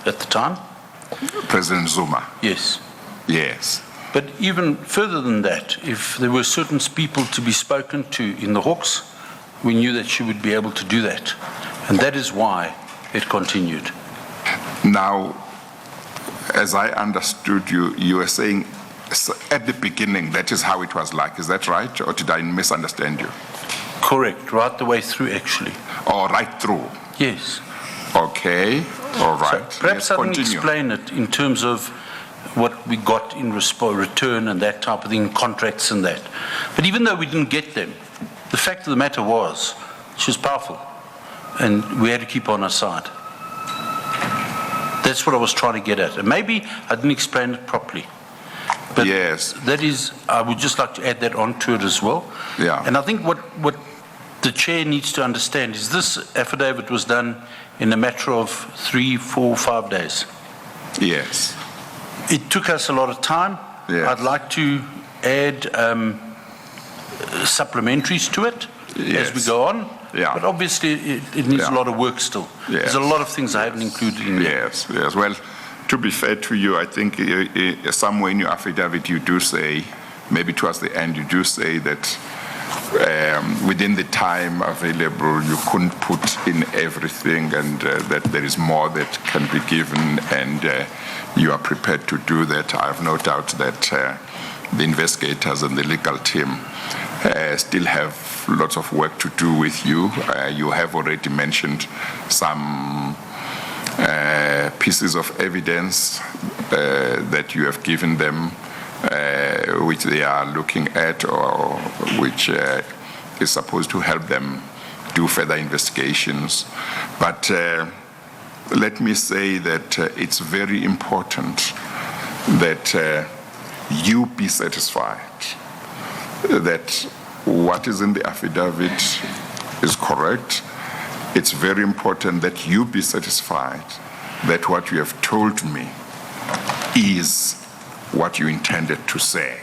at the time. President Zuma. Yes. Yes. But even further than that, if there were certain people to be spoken to in the Hawks, we knew that she would be able to do that. And that is why it continued. Now, as I understood you, you were saying at the beginning that is how it was like. Is that right? Or did I misunderstand you? Correct. Right the way through, actually. Oh, right through. Yes. Okay. All right. So perhaps I didn't explain it in terms of what we got in return and that type of thing, contracts and that. But even though we didn't get them, the fact of the matter was she was powerful and we had to keep her on our side. That's what I was trying to get at. And maybe I didn't explain it properly. But yes. That is, I would just like to add that onto it as well. Yeah. And I think what the chair needs to understand is this affidavit was done in a matter of 3, 4, 5 days. Yes. It took us a lot of time. Yes. I'd like to add supplementaries to it as we go on. Yeah. But obviously it needs a lot of work still. Yes. There's a lot of things I haven't included in there. Yes, yes. Well, to be fair to you, I think somewhere in your affidavit you do say, maybe towards the end, you do say that within the time available, you couldn't put in everything and that there is more that can be given and you are prepared to do that. I have no doubt that the investigators and the legal team still have lots of work to do with you. You have already mentioned some pieces of evidence that you have given them which they are looking at or which is supposed to help them do further investigations. But let me say that it's very important that you be satisfied that what is in the affidavit is correct. It's very important that you be satisfied that what you have told me is what you intended to say.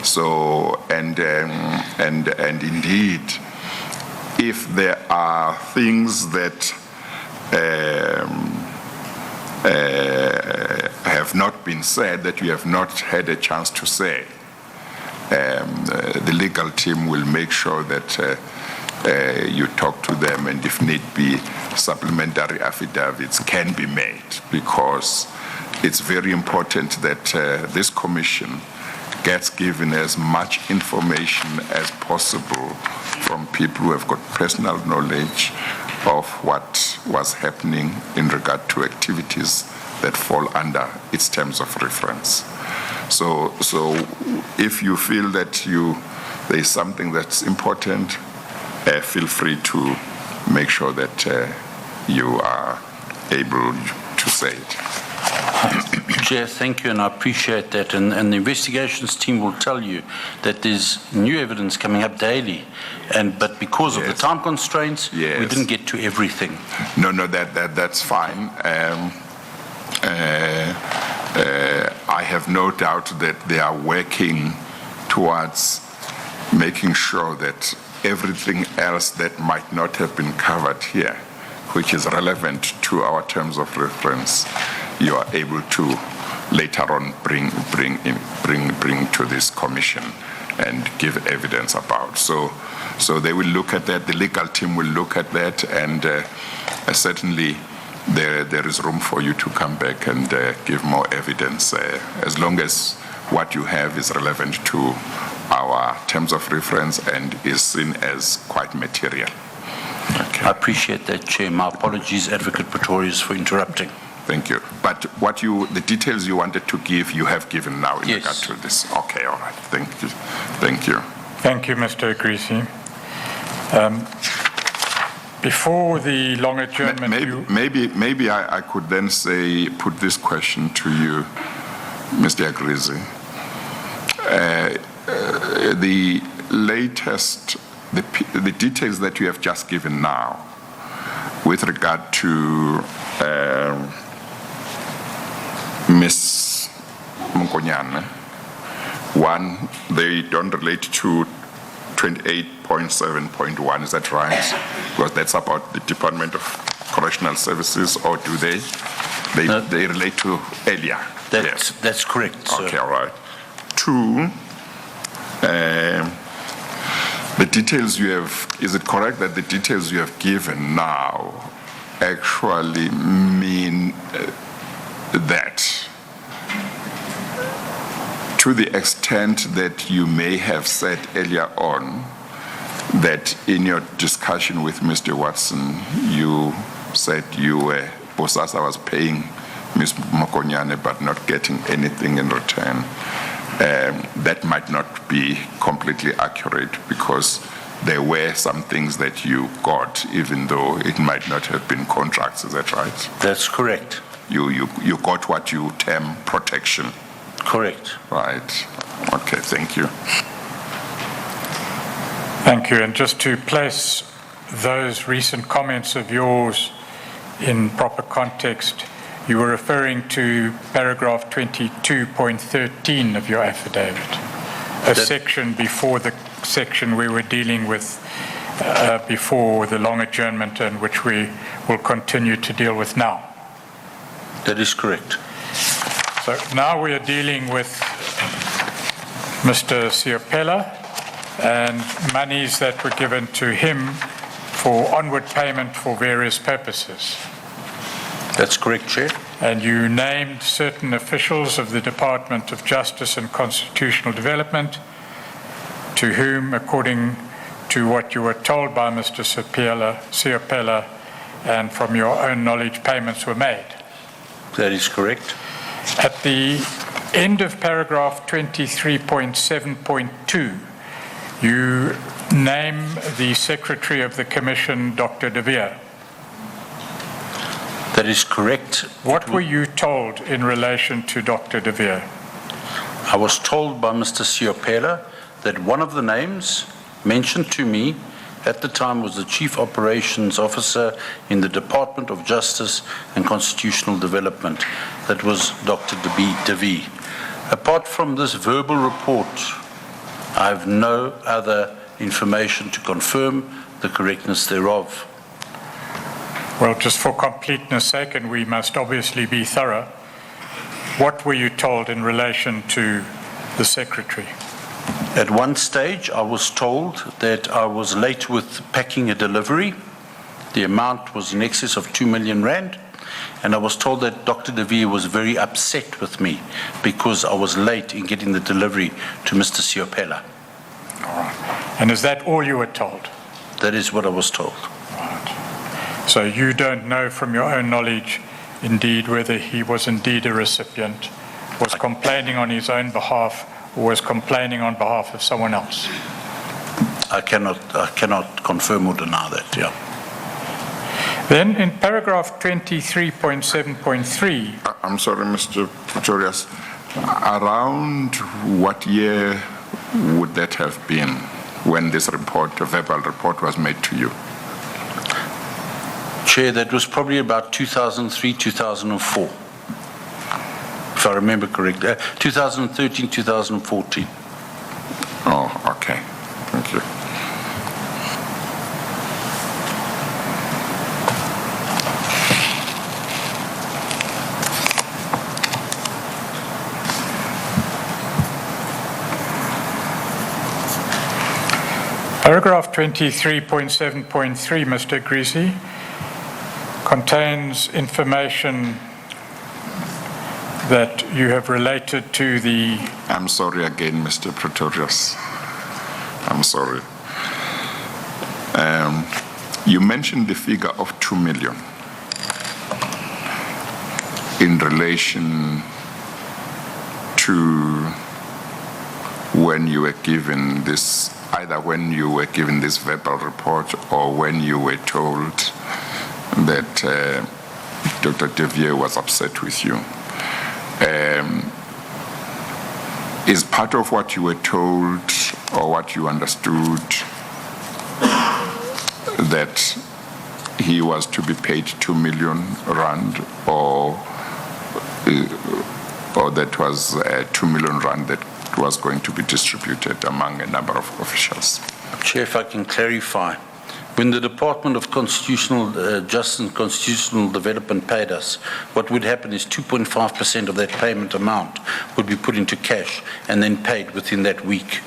So, and indeed, if there are things that have not been said, that you have not had a chance to say, the legal team will make sure that you talk to them, and if need be, supplementary affidavits can be made, because it's very important that this commission gets given as much information as possible from people who have got personal knowledge of what was happening in regard to activities that fall under its terms of reference. So if you feel that there is something that's important, feel free to make sure that you are able to say it. Chair, thank you, and I appreciate that. And the investigations team will tell you that there's new evidence coming up daily, but because of the time constraints, we didn't get to everything. No, that's fine. I have no doubt that they are working towards making sure that everything else that might not have been covered here, which is relevant to our terms of reference, you are able to later on bring to this commission and give evidence about. So they will look at that. The legal team will look at that, and certainly there is room for you to come back and give more evidence, as long as what you have is relevant to our terms of reference and is seen as quite material. Okay. I appreciate that, Chair. My apologies, Advocate Pretorius, for interrupting. Thank you. But the details you wanted to give, you have given now in regard to this. Okay, all right. Thank you. Thank you. Thank you, Mr. Agrizzi. Before the long adjournment, maybe I could then put this question to you, Mr. Agrizzi. The latest, the details that you have just given now, with regard to Ms. Mokonyane, one, they don't relate to 28.7.1, is that right? Because that's about the Department of Correctional Services, or do they? They relate to earlier. Yes. That's correct, sir. Okay, all right. 2, the details you have, is it correct that the details you have given now actually mean that to the extent that you may have said earlier on that in your discussion with Mr. Watson, you said Bosasa was paying Ms. Mokonyane but not getting anything in return, that might not be completely accurate because there were some things that you got even though it might not have been contracts, is that right? That's correct. You got what you term protection. Correct. Right. Okay, thank you. Thank you. And just to place those recent comments of yours in proper context, you were referring to paragraph 22.13 of your affidavit, a section before the section we were dealing with before the long adjournment and which we will continue to deal with now. That is correct. So now we are dealing with Mr. Chappell and monies that were given to him for onward payment for various purposes. That's correct, Chair. And you named certain officials of the Department of Justice and Constitutional Development to whom, according to what you were told by Mr. Chappell and from your own knowledge, payments were made. That is correct. At the end of paragraph 23.7.2, you name the Secretary of the Commission, Dr. De Beer. That is correct. What were you told in relation to Dr. De Beer? I was told by Mr. Chappell that one of the names mentioned to me at the time was the Chief Operations Officer in the Department of Justice and Constitutional Development. That was Dr. De Beer. Apart from this verbal report, I have no other information to confirm the correctness thereof. Well, just for completeness' sake, and we must obviously be thorough, what were you told in relation to the Secretary? At one stage, I was told that I was late with packing a delivery. The amount was in excess of 2 million rand. And I was told that Dr. De Beer was very upset with me because I was late in getting the delivery to Mr. Chappell. All right. And is that all you were told? That is what I was told. Right. So you don't know from your own knowledge, indeed, whether he was indeed a recipient, was complaining on his own behalf, or was complaining on behalf of someone else? I cannot confirm or deny that, yeah. Then in paragraph 23.7.3... I'm sorry, Mr. Pretorius. Around what year would that have been when this report, a verbal report, was made to you? Chair, that was probably about 2003, 2004, if I remember correctly. 2013, 2014. Oh, okay. Thank you. Paragraph 23.7.3, Mr. Agrizzi, contains information that you have related to the... I'm sorry again, Mr. Pretorius. I'm sorry. You mentioned the figure of 2 million in relation to when you were given this, either when you were given this verbal report or when you were told that Dr. De Beer was upset with you. Is part of what you were told or what you understood that he was to be paid 2 million rand or that was 2 million rand that was going to be distributed among a number of officials? Chair, if I can clarify, When the Department of Constitutional Justice and Constitutional Development paid us, what would happen is 2.5% of that payment amount would be put into cash and then paid within that week.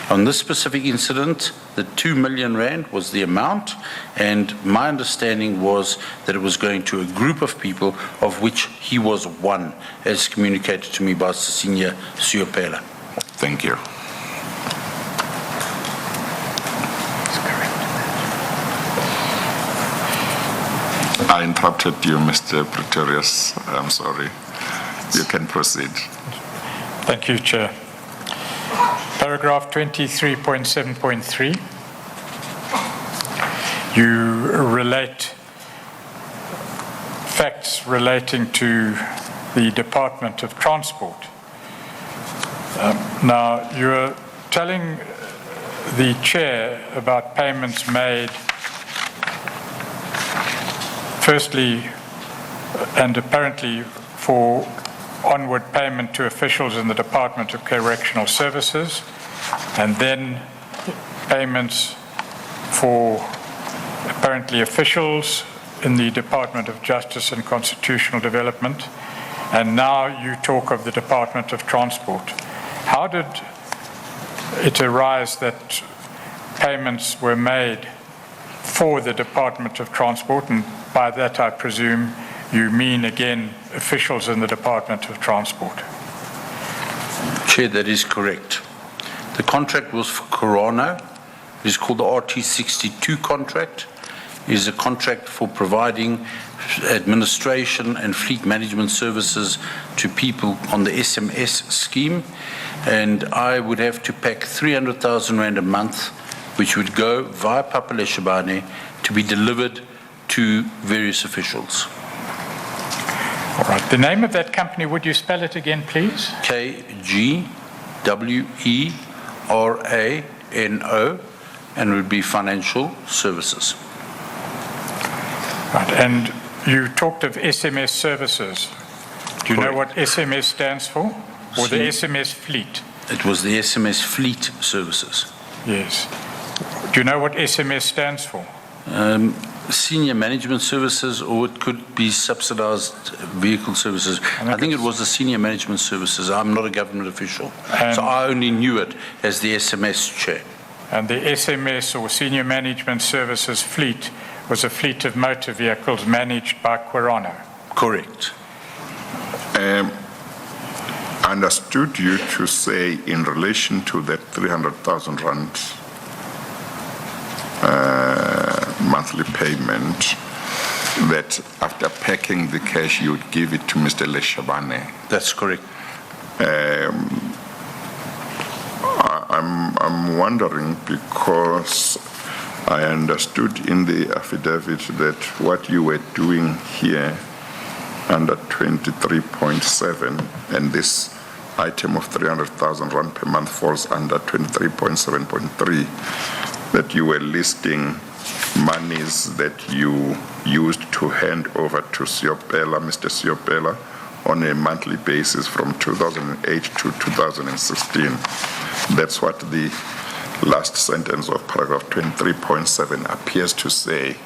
On this specific incident, the 2 million rand was the amount, and my understanding was that it was going to a group of people, of which he was one, as communicated to me by Senior Chappell. Thank you. I interrupted you, Mr. Pretorius. I'm sorry. You can proceed. Thank you, Chair. Paragraph 23.7.3. You relate facts relating to the Department of Transport. Now, you're telling the Chair about payments made firstly and apparently for onward payment to officials in the Department of Correctional Services, and then payments for apparently officials in the Department of Justice and Constitutional Development, and now you talk of the Department of Transport. How did it arise that payments were made for the Department of Transport, and by that I presume you mean again officials in the Department of Transport? Chair, that is correct. The contract was for Corona. It is called the RT62 contract. It is a contract for providing administration and fleet management services to people on the SMS scheme, and I would have to pack 300,000 rand a month, which would go via Papa Leshabane to be delivered to various officials. All right. The name of that company, would you spell it again, please? KGWERANO, and it would be Financial Services. Right. And you talked of SMS services. Do you know what SMS stands for? Or the SMS fleet? It was the SMS Fleet Services. Yes. Do you know what SMS stands for? Senior Management Services, or it could be Subsidized Vehicle Services. I think it was the Senior Management Services. I'm not a government official, so I only knew it as the SMS, Chair. And the SMS, or Senior Management Services fleet, was a fleet of motor vehicles managed by Quirano. Correct. I understood you to say in relation to that 300,000 rand monthly payment, that after packing the cash, you would give it to Mr. Leshabane. That's correct. I'm wondering, because I understood in the affidavit that what you were doing here under 23.7, and this item of 300,000 rand per month falls under 23.7.3, that you were listing monies that you used to hand over to Mr. Chappell, on a monthly basis from 2008 to 2016. That's what the last sentence of paragraph 23.7 appears to say.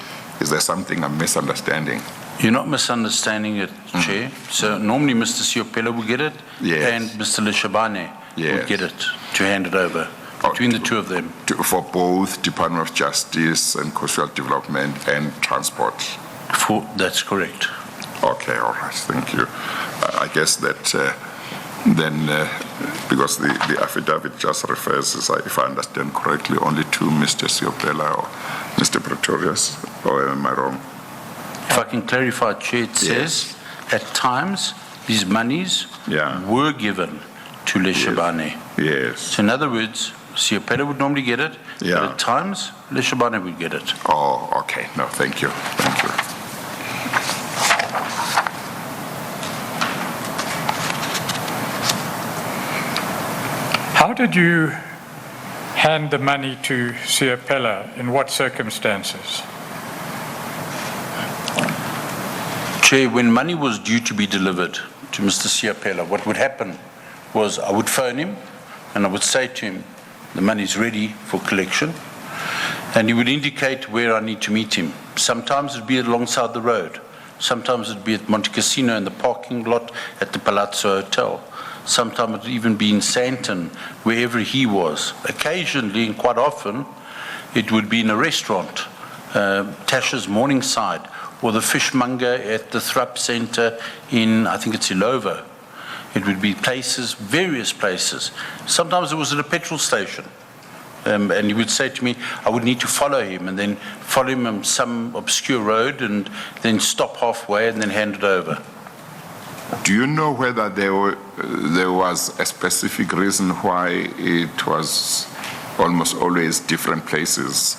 Is there something I'm misunderstanding? You're not misunderstanding it, Chair. So normally Mr. Chappell will get it, and Mr. Leshabane will get it to hand it over between the two of them. For both Department of Justice and Constitutional Development and Transport? That's correct. Okay, all right, thank you. I guess that then, because the affidavit just refers, if I understand correctly, only to Mr. Chappell or Mr. Pretorius, or am I wrong? If I can clarify, Chair, it says at times these monies were given to Leshabane. Yes. So in other words, Chappell would normally get it, but at times Leshabane would get it. Oh, okay. No, thank you. Thank you. How did you hand the money to Chappell? In what circumstances? Chair, when money was due to be delivered to Mr. Chappell, what would happen was I would phone him and I would say to him, the money's ready for collection. And he would indicate where I need to meet him. Sometimes it would be alongside the road. Sometimes it would be at Monte Cassino in the parking lot at the Palazzo Hotel. Sometimes it would even be in Sandton, wherever he was. Occasionally, and quite often, it would be in a restaurant, Tasha's Morningside, or the fishmonger at the Thrupp Centre in, I think it's Illovo. It would be places, various places. Sometimes it was at a petrol station. And he would say to me, I would need to follow him and then follow him on some obscure road and then stop halfway and then hand it over. Do you know whether there was a specific reason why it was almost always different places?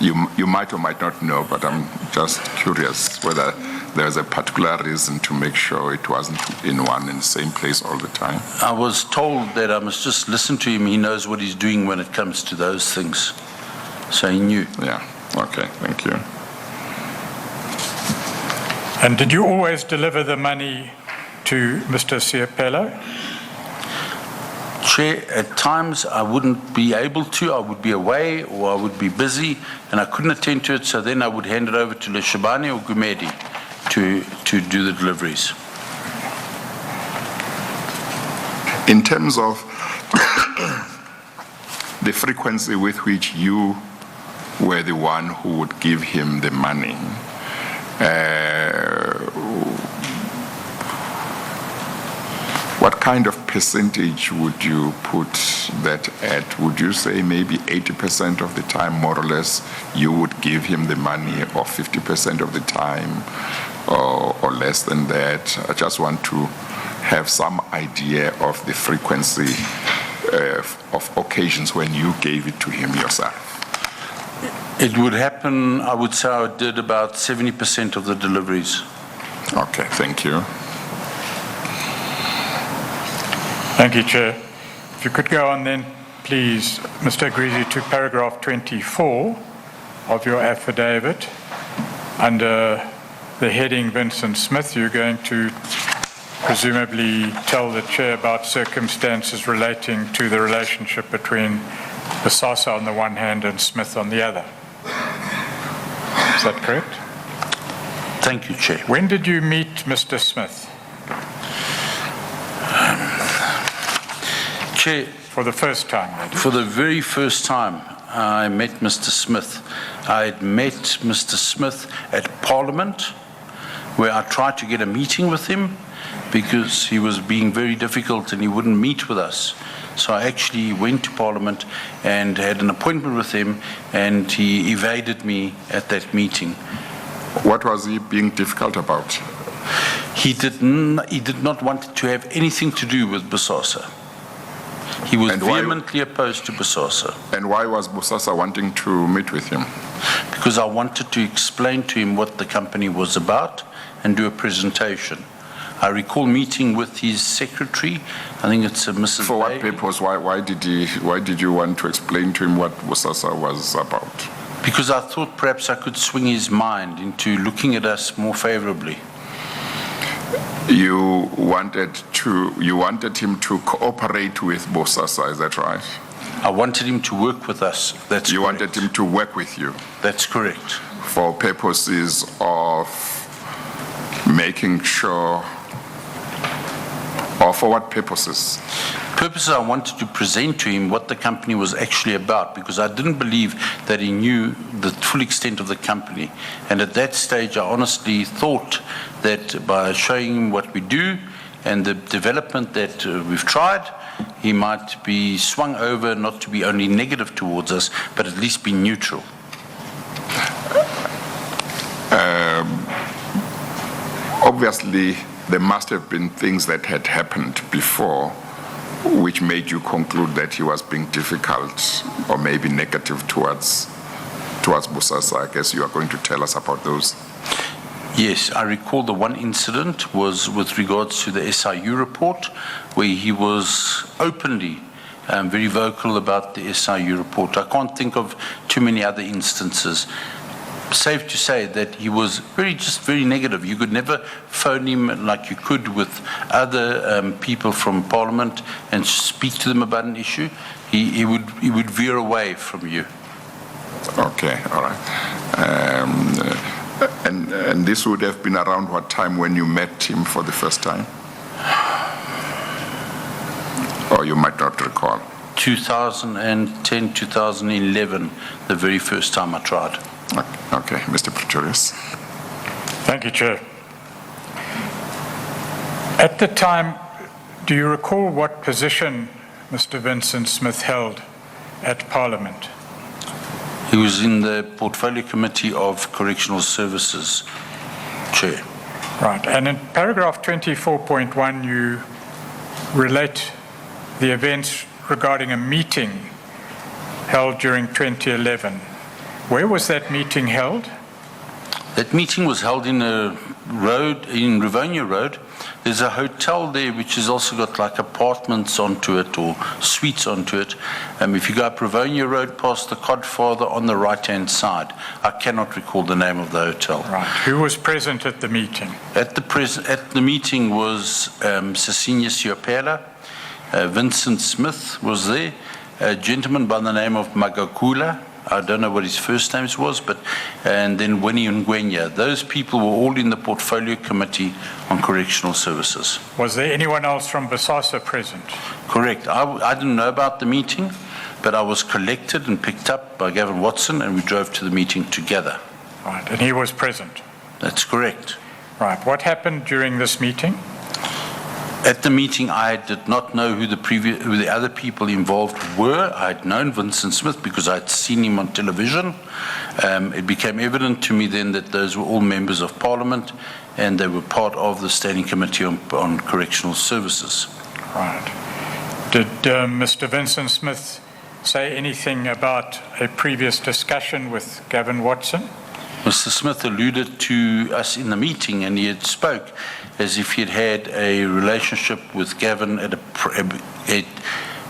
You might or might not know, but I'm just curious whether there's a particular reason to make sure it wasn't in one and the same place all the time. I was told that I must just listen to him. He knows what he's doing when it comes to those things. So he knew. Yeah, okay, thank you. And did you always deliver the money to Mr. Chappell? Chair, at times I wouldn't be able to. I would be away or I would be busy and I couldn't attend to it, so then I would hand it over to Leshabane or Gumedi to do the deliveries. In terms of the frequency with which you were the one who would give him the money, what kind of percentage would you put that at? Would you say maybe 80% of the time, more or less, you would give him the money, or 50% of the time, or less than that? I just want to have some idea of the frequency of occasions when you gave it to him yourself. It would happen, I would say I did about 70% of the deliveries. Okay, thank you. Thank you, Chair. If you could go on then, please, Mr. Agrizzi, to paragraph 24 of your affidavit. Under the heading Vincent Smith, you're going to presumably tell the Chair about circumstances relating to the relationship between Bosasa on the one hand and Smith on the other. Is that correct? Thank you, Chair. When did you meet Mr. Smith? Chair, For the first time, maybe. for the very first time I met Mr. Smith, I had met Mr. Smith at Parliament, where I tried to get a meeting with him because he was being very difficult and he wouldn't meet with us. So I actually went to Parliament and had an appointment with him, and he evaded me at that meeting. What was he being difficult about? He did not want to have anything to do with Bosasa. He was And why- vehemently opposed to Bosasa And why was Bosasa wanting to meet with him? because I wanted to explain to him what the company was about and do a presentation. I recall meeting with his secretary, I think it's Mrs. For what Bailey, purpose? Why did you want to explain to him what Bosasa was about? because I thought perhaps I could swing his mind into looking at us more favorably. You wanted him to cooperate with Bosasa, is that right? I wanted him to work with us. That's You correct. wanted him to work with you That's correct. for purposes of making sure, or for what purposes? Purposes I wanted to present to him what the company was actually about, because I didn't believe that he knew the full extent of the company. And at that stage, I honestly thought that by showing him what we do and the development that we've tried, he might be swung over not to be only negative towards us, but at least be neutral. Obviously, there must have been things that had happened before which made you conclude that he was being difficult or maybe negative towards Bosasa. I guess you are going to tell us about those. Yes, I recall the one incident was with regards to the SIU report, where he was openly very vocal about the SIU report. I can't think of too many other instances. Safe to say that he was very negative. You could never phone him like you could with other people from Parliament and speak to them about an issue. He would veer away from you. Okay, all right. And this would have been around what time when you met him for the first time? Or you might not recall. 2010, 2011, the very first time I tried. Okay, Mr. Pretorius. Thank you, Chair. At the time, do you recall what position Mr. Vincent Smith held at Parliament? He was in the Portfolio Committee of Correctional Services, Chair. Right, and in paragraph 24.1, you relate the events regarding a meeting held during 2011. Where was that meeting held? That meeting was held in a road, in Rivonia Road. There's a hotel there which has also got like apartments onto it or suites onto it. If you go up Rivonia Road past the Codfather on the right-hand side, I cannot recall the name of the hotel. Right. Who was present at the meeting? At the meeting was Cecilia Chappell, Vincent Smith was there, a gentleman by the name of Magakula. I don't know what his first name was, and then Winnie Ngwenya. Those people were all in the Portfolio Committee on Correctional Services. Was there anyone else from Bosasa present? Correct. I didn't know about the meeting, but I was collected and picked up by Gavin Watson, and we drove to the meeting together. Right, and he was present? That's correct. Right. What happened during this meeting? At the meeting, I did not know who the other people involved were. I had known Vincent Smith because I had seen him on television. It became evident to me then that those were all members of Parliament and they were part of the Standing Committee on Correctional Services. Right. Did Mr. Vincent Smith say anything about a previous discussion with Gavin Watson? Mr. Smith alluded to us in the meeting, and he had spoke as if he had a relationship with Gavin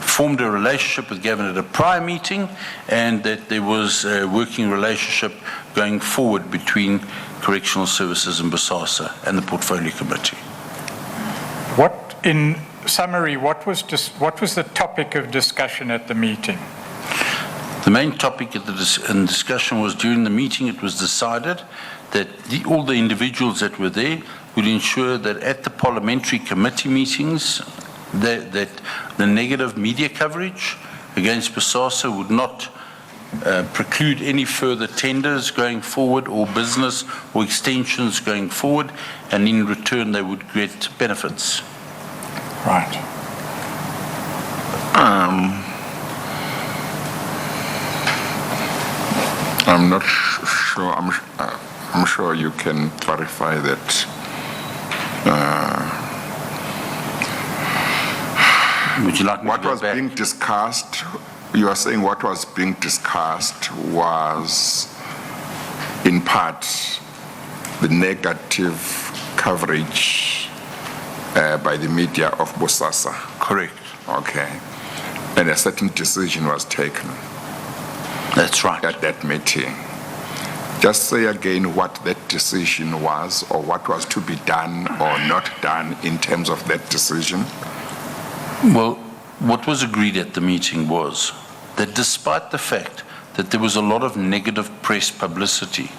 formed a relationship with Gavin at a prior meeting, and that there was a working relationship going forward between Correctional Services and Bosasa and the Portfolio Committee. What, in summary, what was the topic of discussion at the meeting? The main topic in discussion was during the meeting it was decided that all the individuals that were there would ensure that at the parliamentary committee meetings that the negative media coverage against Bosasa would not preclude any further tenders going forward or business or extensions going forward, and in return they would get benefits. Right. I'm not sure. I'm sure you can clarify that. Would you like me what to go was back? being discussed? You are saying what was being discussed was, in part, the negative coverage by the media of Bosasa. Correct. Okay, and a certain decision was taken. That's right. At that meeting. Just say again what that decision was, or what was to be done or not done in terms of that decision. Well, what was agreed at the meeting was that despite the fact that there was a lot of negative press publicity,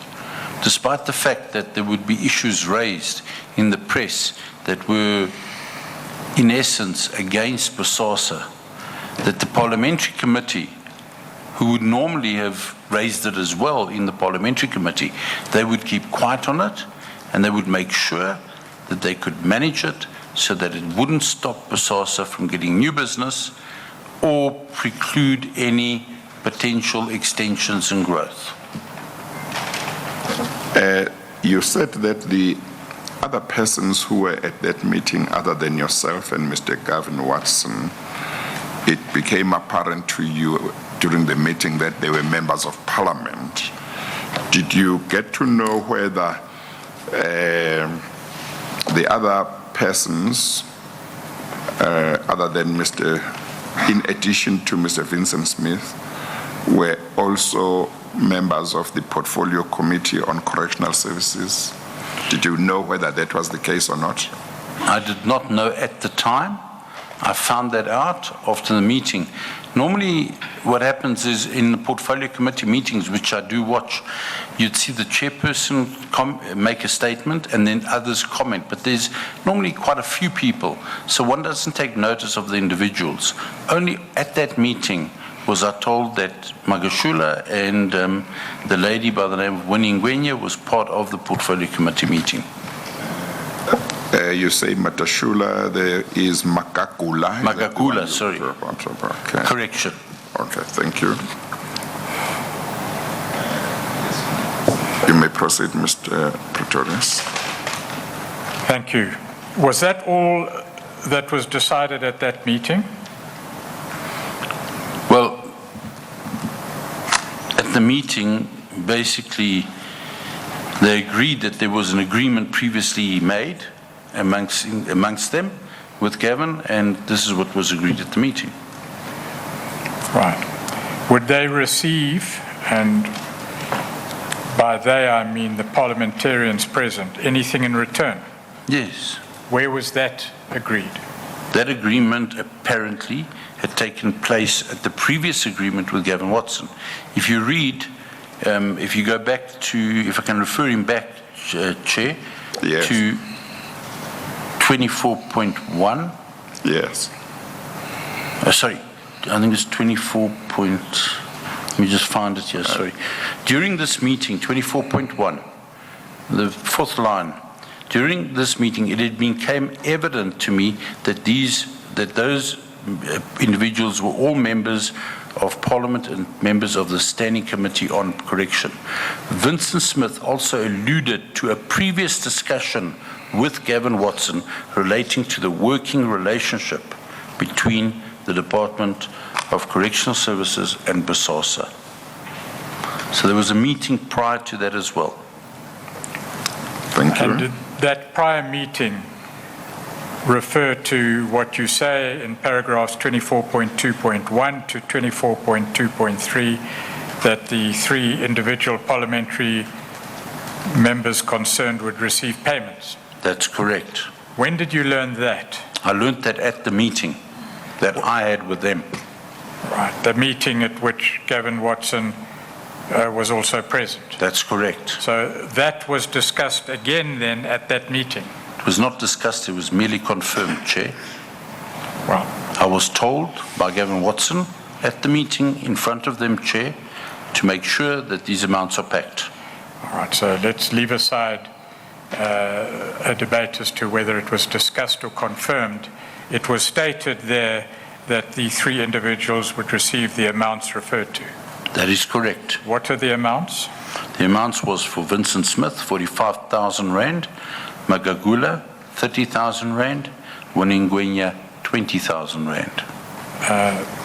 despite the fact that there would be issues raised in the press that were in essence against Bosasa, that the parliamentary committee, who would normally have raised it as well in the parliamentary committee, they would keep quiet on it and they would make sure that they could manage it so that it wouldn't stop Bosasa from getting new business or preclude any potential extensions and growth. You said that the other persons who were at that meeting, other than yourself and Mr. Gavin Watson, it became apparent to you during the meeting that they were members of Parliament. Did you get to know whether the other persons, other than in addition to Mr. Vincent Smith, were also members of the Portfolio Committee on Correctional Services? Did you know whether that was the case or not? I did not know at the time. I found that out after the meeting. Normally, what happens is in the portfolio committee meetings, which I do watch, you'd see the chairperson make a statement and then others comment. But there's normally quite a few people, so one doesn't take notice of the individuals. Only at that meeting was I told that Magashula and the lady by the name of Winnie Ngwenya was part of the portfolio committee meeting. You say Matashula, there is Makakula. Makakula, sorry. Okay. Correction. Okay, thank you. You may proceed, Mr. Pretorius. Thank you. Was that all that was decided at that meeting? Well, at the meeting, basically, they agreed that there was an agreement previously made amongst them with Gavin, and this is what was agreed at the meeting. Right. Would they receive, and by they I mean the parliamentarians present, anything in return? Yes. Where was that agreed? That agreement apparently had taken place at the previous agreement with Gavin Watson. If you read, if you go back to, if I can refer him back, Chair, Yes. to 24.1. Yes. Sorry, I think it's 24. Let me just find it here, sorry. During this meeting, 24.1, the fourth line, during this meeting, it became evident to me that those individuals were all members of Parliament and members of the Standing Committee on Correction. Vincent Smith also alluded to a previous discussion with Gavin Watson relating to the working relationship between the Department of Correctional Services and Bosasa. So there was a meeting prior to that as well. Thank you. And did that prior meeting refer to what you say in paragraphs 24.2.1 to 24.2.3, that the three individual parliamentary members concerned would receive payments? That's correct. When did you learn that? I learned that at the meeting that I had with them. Right, the meeting at which Gavin Watson was also present. That's correct. So that was discussed again then at that meeting? It was not discussed, it was merely confirmed, Chair. Well, I was told by Gavin Watson at the meeting in front of them, Chair, to make sure that these amounts are packed. all right, so let's leave aside a debate as to whether it was discussed or confirmed. It was stated there that the three individuals would receive the amounts referred to. That is correct. What are the amounts? The amounts was for Vincent Smith, 45,000 Rand, Magagula, 30,000 Rand, Winingwenya, 20,000 Rand.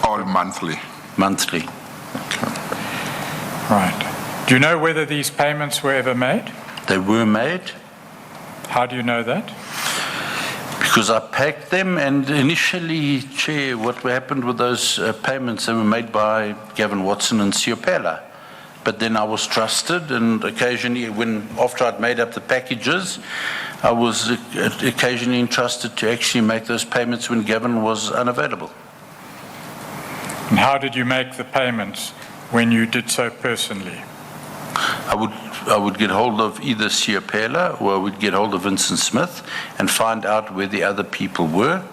All monthly. Monthly. Right. Do you know whether these payments were ever made? They were made How do you know that? because I packed them, and initially, Chair, what happened with those payments, they were made by Gavin Watson and Chappell. But then I was trusted, and occasionally, after I'd made up the packages, I was occasionally entrusted to actually make those payments when Gavin was unavailable. And how did you make the payments when you did so personally? I would get hold of either Chappell or I would get hold of Vincent Smith and find out where the other people were.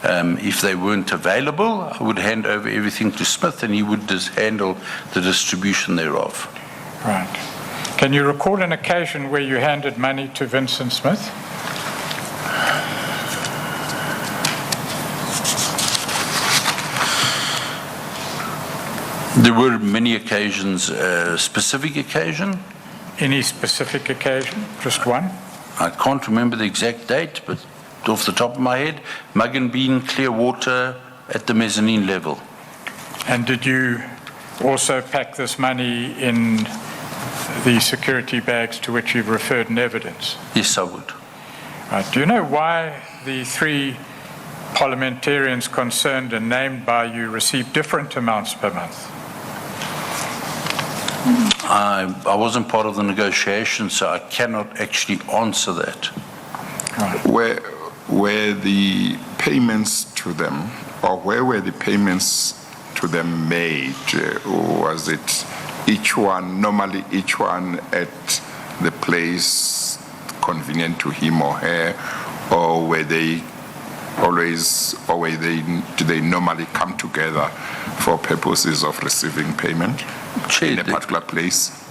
If they weren't available, I would hand over everything to Smith and he would just handle the distribution thereof. Right. Can you recall an occasion where you handed money to Vincent Smith? There were many occasions, specific occasion. Any specific occasion? Just one? I can't remember the exact date, but off the top of my head, Mug and Bean, clear water at the mezzanine level. And did you also pack this money in the security bags to which you've referred in evidence? Yes, I would. Right. Do you know why the three parliamentarians concerned and named by you received different amounts per month? I wasn't part of the negotiation, so I cannot actually answer that. Right. Where the payments to them, or where were the payments to to them made? Was it normally each one at the place convenient to him or her, or were they always, or do they normally come together for purposes of receiving payment in a particular place?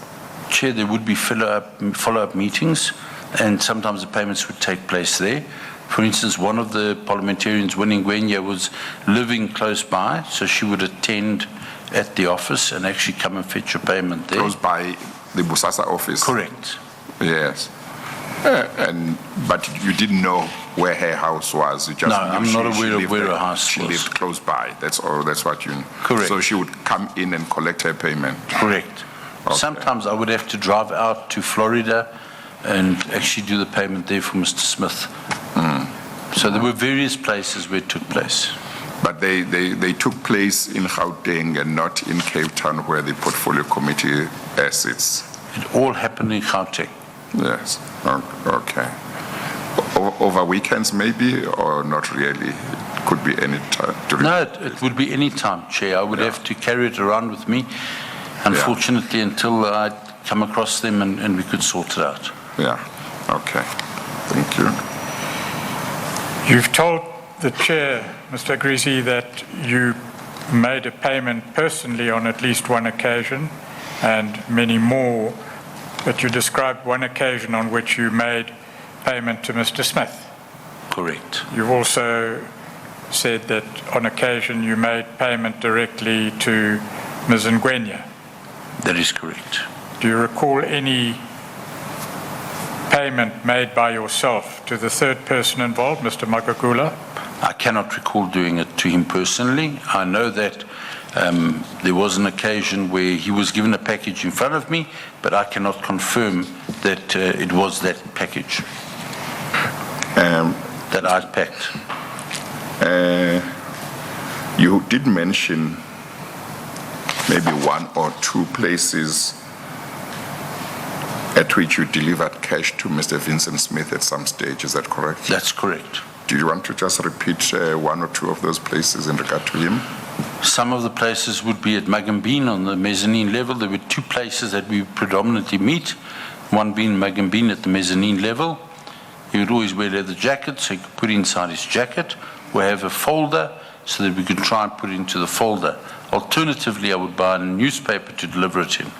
Chair, there would be follow-up meetings, and sometimes the payments would take place there. For instance, one of the parliamentarians, Ngwenya, was living close by, so she would attend at the office and actually come and fetch a payment there. Close by the Bosasa office? Correct. Yes. But you didn't know where her house was? You just No, I'm not aware of where her house She was. lived close by, that's all, that's what you know. Correct. So she would come in and collect her payment? Correct. Okay. Sometimes I would have to drive out to Florida and actually do the payment there for Mr. Smith. So there were various places where it took place. But they took place in Gauteng and not in Cape Town, where the portfolio committee sits? It all happened in Gauteng. Yes, okay. Over weekends maybe, or not really? It could be any time? No, it would be any time, Chair. I would have to carry it around with me, unfortunately, until I'd come across them and we could sort it out. Yeah, okay. Thank you. You've told the Chair, Mr. Agrizzi, that you made a payment personally on at least one occasion and many more, but you described one occasion on which you made payment to Mr. Smith. Correct. You've also said that on occasion you made payment directly to Ms. Ngwenya. That is correct. Do you recall any payment made by yourself to the third person involved, Mr. Magagula? I cannot recall doing it to him personally. I know that there was an occasion where he was given a package in front of me, but I cannot confirm that it was that package that I'd packed. You did mention maybe one or two places at which you delivered cash to Mr. Vincent Smith at some stage, is that correct? That's correct. Do you want to just repeat one or two of those places in regard to him? Some of the places would be at Magambine on the mezzanine level. There were two places that we predominantly meet, one being Magambine at the mezzanine level. He would always wear leather jackets, so he could put inside his jacket, or have a folder so that we could try and put it into the folder. Alternatively, I would buy a newspaper to deliver it in.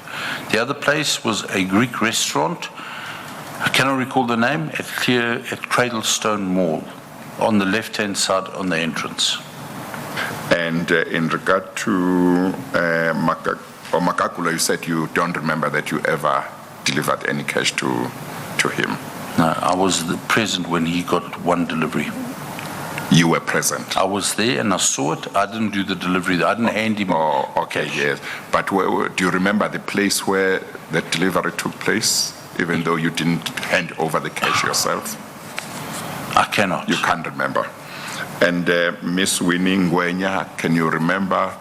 The other place was a Greek restaurant. I cannot recall the name, at Cradlestone Mall, on the left-hand side on the entrance. And in regard to Makakula, you said you don't remember that you ever delivered any cash to him. No, I was present when he got one delivery. You were present? I was there and I saw it. I didn't do the delivery. I didn't hand him. Oh, okay, yes. But do you remember the place where that delivery took place, even though you didn't hand over the cash yourself? I cannot. You can't remember. And Miss Winnie Ngwenya, can you remember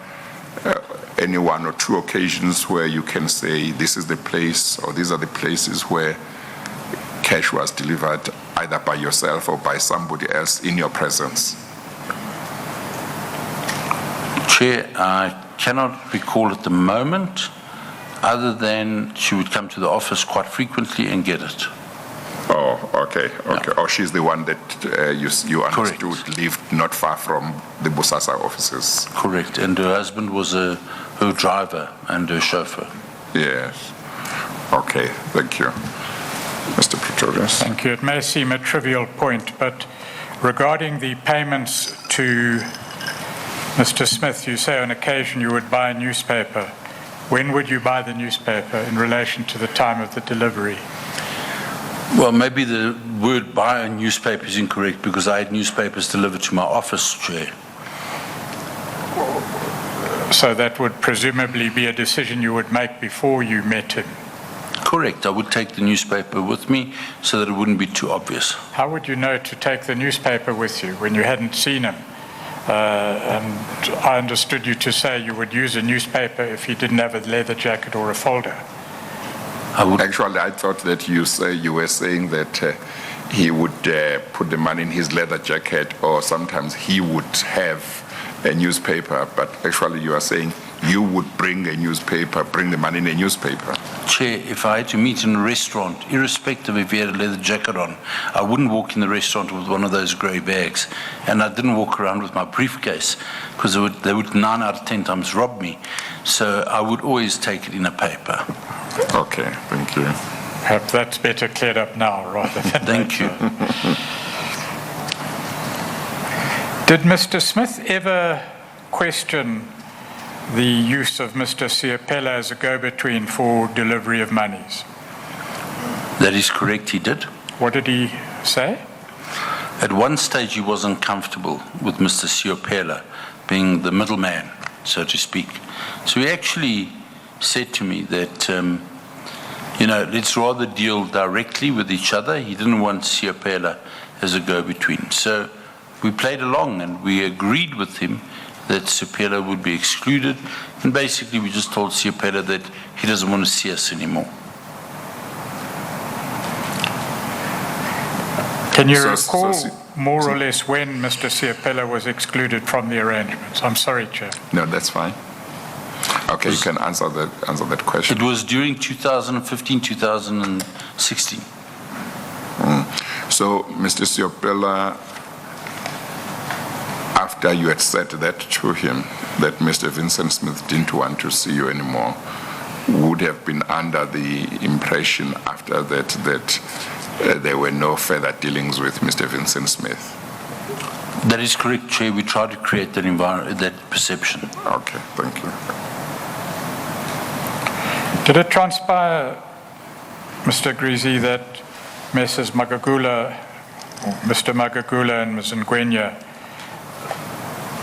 any one or two occasions where you can say this is the place or these are the places where cash was delivered either by yourself or by somebody else in your presence? Chair, I cannot recall at the moment, other than she would come to the office quite frequently and get it. Oh, okay. Yeah. Oh, she's the one that you understood Correct. lived not far from the Bosasa offices. Correct. And her husband was her driver and her chauffeur. Yes. Okay, thank you. Mr. Pretorius. Thank you. It may seem a trivial point, but regarding the payments to Mr. Smith, you say on occasion you would buy a newspaper. When would you buy the newspaper in relation to the time of the delivery? Well, maybe the word buy a newspaper is incorrect because I had newspapers delivered to my office, Chair. So that would presumably be a decision you would make before you met him. Correct. I would take the newspaper with me so that it wouldn't be too obvious. How would you know to take the newspaper with you when you hadn't seen him? And I understood you to say you would use a newspaper if he didn't have a leather jacket or a folder. Actually, I thought that you were saying that he would put the money in his leather jacket, or sometimes he would have a newspaper, but actually you are saying you would bring a newspaper, bring the money in a newspaper. Chair, if I had to meet in a restaurant, irrespective if he had a leather jacket on, I wouldn't walk in the restaurant with one of those grey bags. And I didn't walk around with my briefcase because they would 9 out of 10 times rob me. So I would always take it in a paper. Okay, thank you. Perhaps that's better cleared up now rather than Thank you. Did Mr. Smith ever question the use of Mr. Chappell as a go-between for delivery of monies? That is correct, he did. What did he say? At one stage, he wasn't comfortable with Mr. Chappell being the middleman, so to speak. So he actually said to me that, let's rather deal directly with each other. He didn't want Chappell as a go-between. So we played along and we agreed with him that Chappell would be excluded. And basically, we just told Chappell that he doesn't want to see us anymore. Can you recall more or less when Mr. Chappell was excluded from the arrangements? I'm sorry, Chair. No, that's fine. Okay, you can answer that question. It was during 2015, 2016. So, Mr. Chappell, after you had said that to him, that Mr. Vincent Smith didn't want to see you anymore, would have been under the impression after that there were no further dealings with Mr. Vincent Smith. That is correct, Chair. We tried to create that environment, that perception. Okay, thank you. Did it transpire, Mr. Agrizzi, that Mr. Magagula and Ms. Ngwenya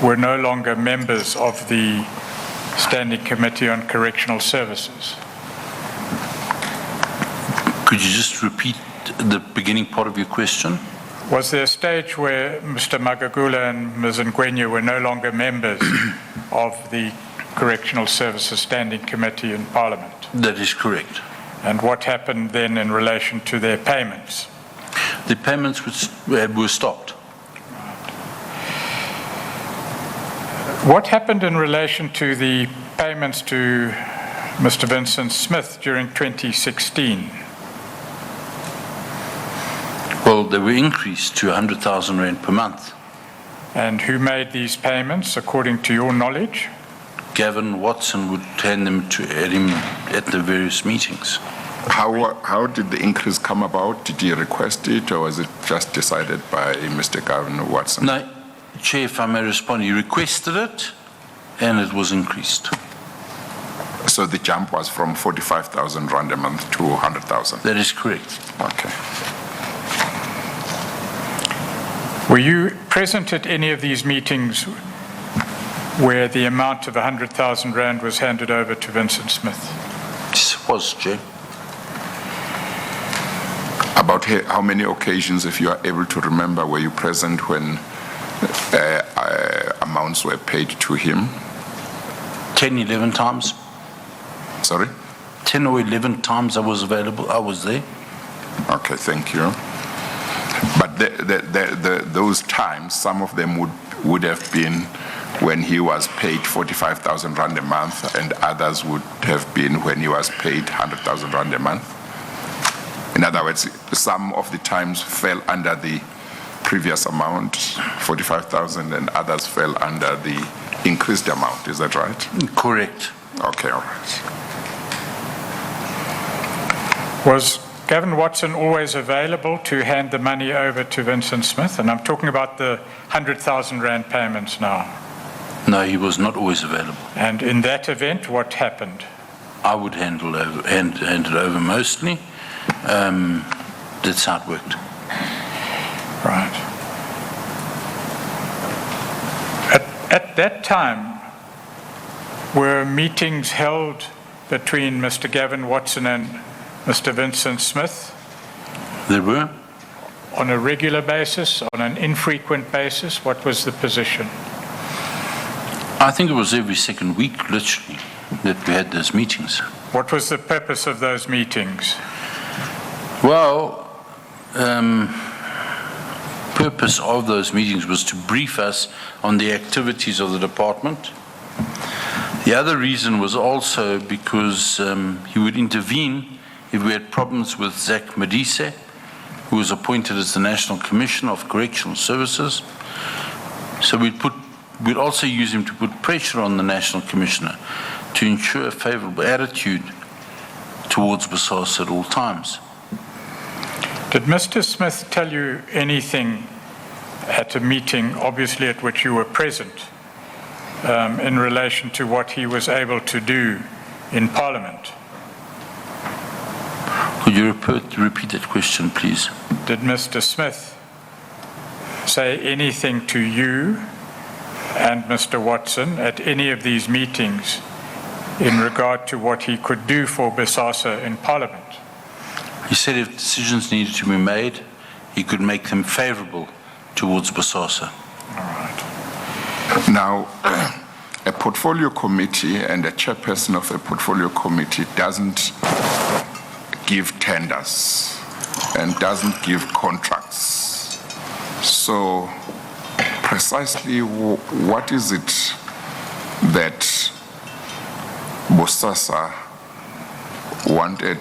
were no longer members of the Standing Committee on Correctional Services? Could you just repeat the beginning part of your question? Was there a stage where Mr. Magagula and Ms. Ngwenya were no longer members of the Correctional Services Standing Committee in Parliament? That is correct. And what happened then in relation to their payments? The payments were stopped. What happened in relation to the payments to Mr. Vincent Smith during 2016? Well, they were increased to 100,000 rand per month. And who made these payments, according to your knowledge? Gavin Watson would hand them to him at the various meetings. How did the increase come about? Did he request it, or was it just decided by Mr. Gavin Watson? No, Chair, if I may respond, he requested it, and it was increased. So the jump was from 45,000 rand a month to 100,000? That is correct. Okay. Were you present at any of these meetings where the amount of 100,000 rand was handed over to Vincent Smith? Yes, it was, Chair. About how many occasions, if you are able to remember, were you present when amounts were paid to him? 10, 11 times. Sorry? 10 or 11 times I was available. I was there. Okay, thank you. But those times, some of them would have been when he was paid 45,000 rand a month, and others would have been when he was paid 100,000 rand a month. In other words, some of the times fell under the previous amount, 45,000, and others fell under the increased amount. Is that right? Correct. Okay, all right. Was Gavin Watson always available to hand the money over to Vincent Smith? And I'm talking about the 100,000 rand payments now. No, he was not always available. And in that event, what happened? I would hand it over mostly. That's how it worked. Right. At that time, were meetings held between Mr. Gavin Watson and Mr. Vincent Smith? There were. On a regular basis, on an infrequent basis? What was the position? I think it was every second week, literally, that we had those meetings. What was the purpose of those meetings? Well, purpose of those meetings was to brief us on the activities of the department. The other reason was also because he would intervene if we had problems with Zach Medise, who was appointed as the National Commissioner of Correctional Services. So we'd also use him to put pressure on the National Commissioner to ensure a favorable attitude towards Bosasa at all times. Did Mr. Smith tell you anything at a meeting, obviously at which you were present, in relation to what he was able to do in Parliament? Could you repeat that question, please? Did Mr. Smith say anything to you and Mr. Watson at any of these meetings in regard to what he could do for Bosasa in Parliament? He said if decisions needed to be made, he could make them favorable towards Bosasa. All right. Now, a portfolio committee and a chairperson of a portfolio committee doesn't give tenders and doesn't give contracts. So precisely what is it that Bosasa wanted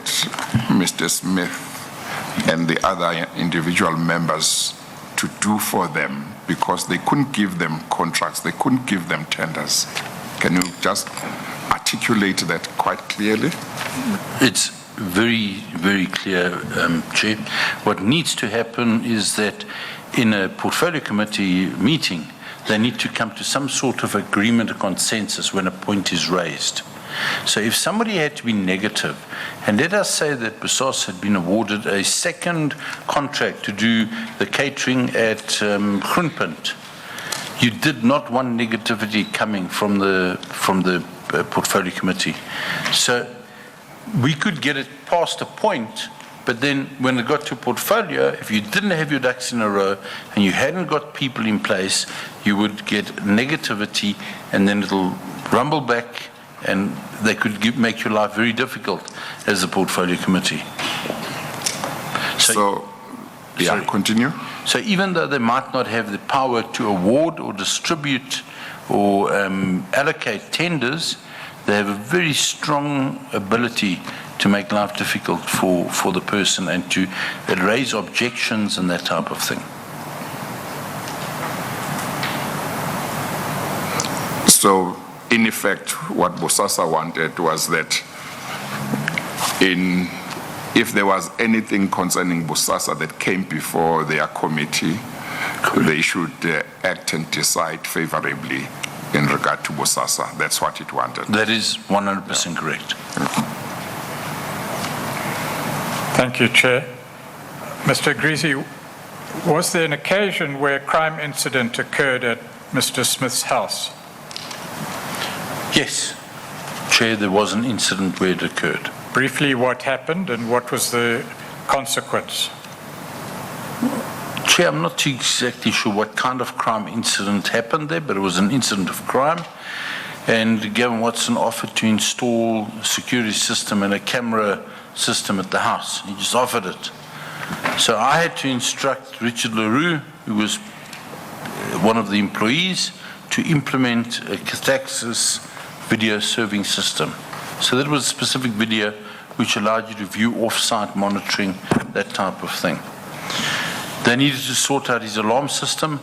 Mr. Smith and the other individual members to do for them, because they couldn't give them contracts, they couldn't give them tenders? Can you just articulate that quite clearly? It's very, very clear, Chair. What needs to happen is that in a portfolio committee meeting, they need to come to some sort of agreement or consensus when a point is raised. So if somebody had to be negative, and let us say that Bosasa had been awarded a second contract to do the catering at Groenpunt, you did not want negativity coming from the portfolio committee. So we could get it past a point, but then when it got to portfolio, if you didn't have your ducks in a row and you hadn't got people in place, you would get negativity, and then it'll rumble back, and they could make your life very difficult as a portfolio committee. So sorry. Continue. So even though they might not have the power to award or distribute or allocate tenders, they have a very strong ability to make life difficult for the person and to raise objections and that type of thing. So, in effect, what Bosasa wanted was that if there was anything concerning Bosasa that came before their committee, they should act and decide favorably in regard to Bosasa. That's what it wanted. That is 100% correct. Thank you, Chair. Mr. Agrizzi, was there an occasion where a crime incident occurred at Mr. Smith's house? Yes, Chair, there was an incident where it occurred. Briefly, what happened and what was the consequence? Chair, I'm not too exactly sure what kind of crime incident happened there, but it was an incident of crime. And Gavin Watson offered to install a security system and a camera system at the house. He just offered it. So I had to instruct Richard LaRue, who was one of the employees, to implement a Cataxis video serving system. So that was a specific video which allowed you to view off-site monitoring, that type of thing. They needed to sort out his alarm system.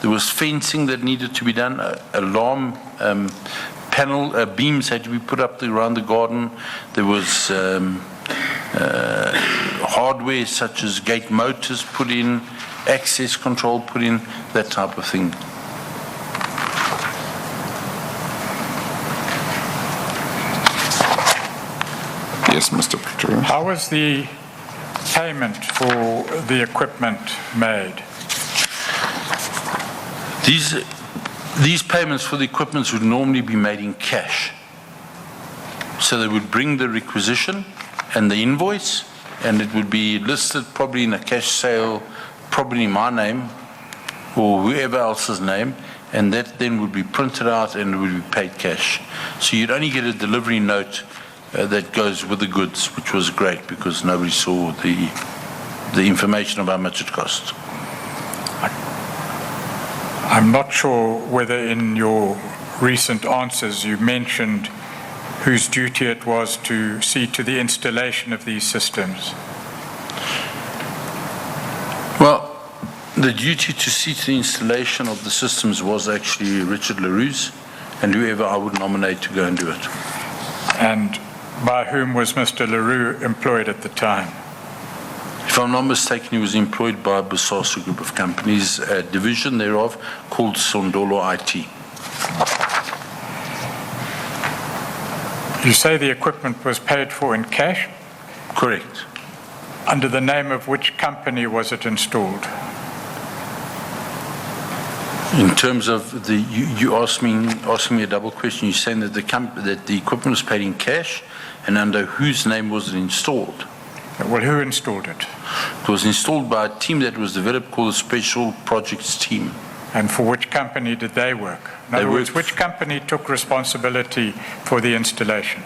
There was fencing that needed to be done. Alarm panel beams had to be put up around the garden. There was hardware such as gate motors put in, access control put in, that type of thing. Yes, Mr. Pretoria. How was the payment for the equipment made? These payments for the equipment would normally be made in cash. So they would bring the requisition and the invoice, and it would be listed probably in a cash sale, probably in my name or whoever else's name, and that then would be printed out and it would be paid cash. So you'd only get a delivery note that goes with the goods, which was great because nobody saw the information of how much it cost. I'm not sure whether in your recent answers you mentioned whose duty it was to see to the installation of these systems. Well, the duty to see to the installation of the systems was actually Richard LaRue's, and whoever I would nominate to go and do it. And by whom was Mr. LaRue employed at the time? If I'm not mistaken, he was employed by Bosasa Group of Companies, a division thereof called Sondolo IT. You say the equipment was paid for in cash? Correct. Under the name of which company was it installed? In terms of the, you asking me a double question. You're saying that the equipment was paid in cash, and under whose name was it installed? Well, who installed it? It was installed by a team that was developed called the Special Projects Team. And for which company did they work? In other words, which company took responsibility for the installation?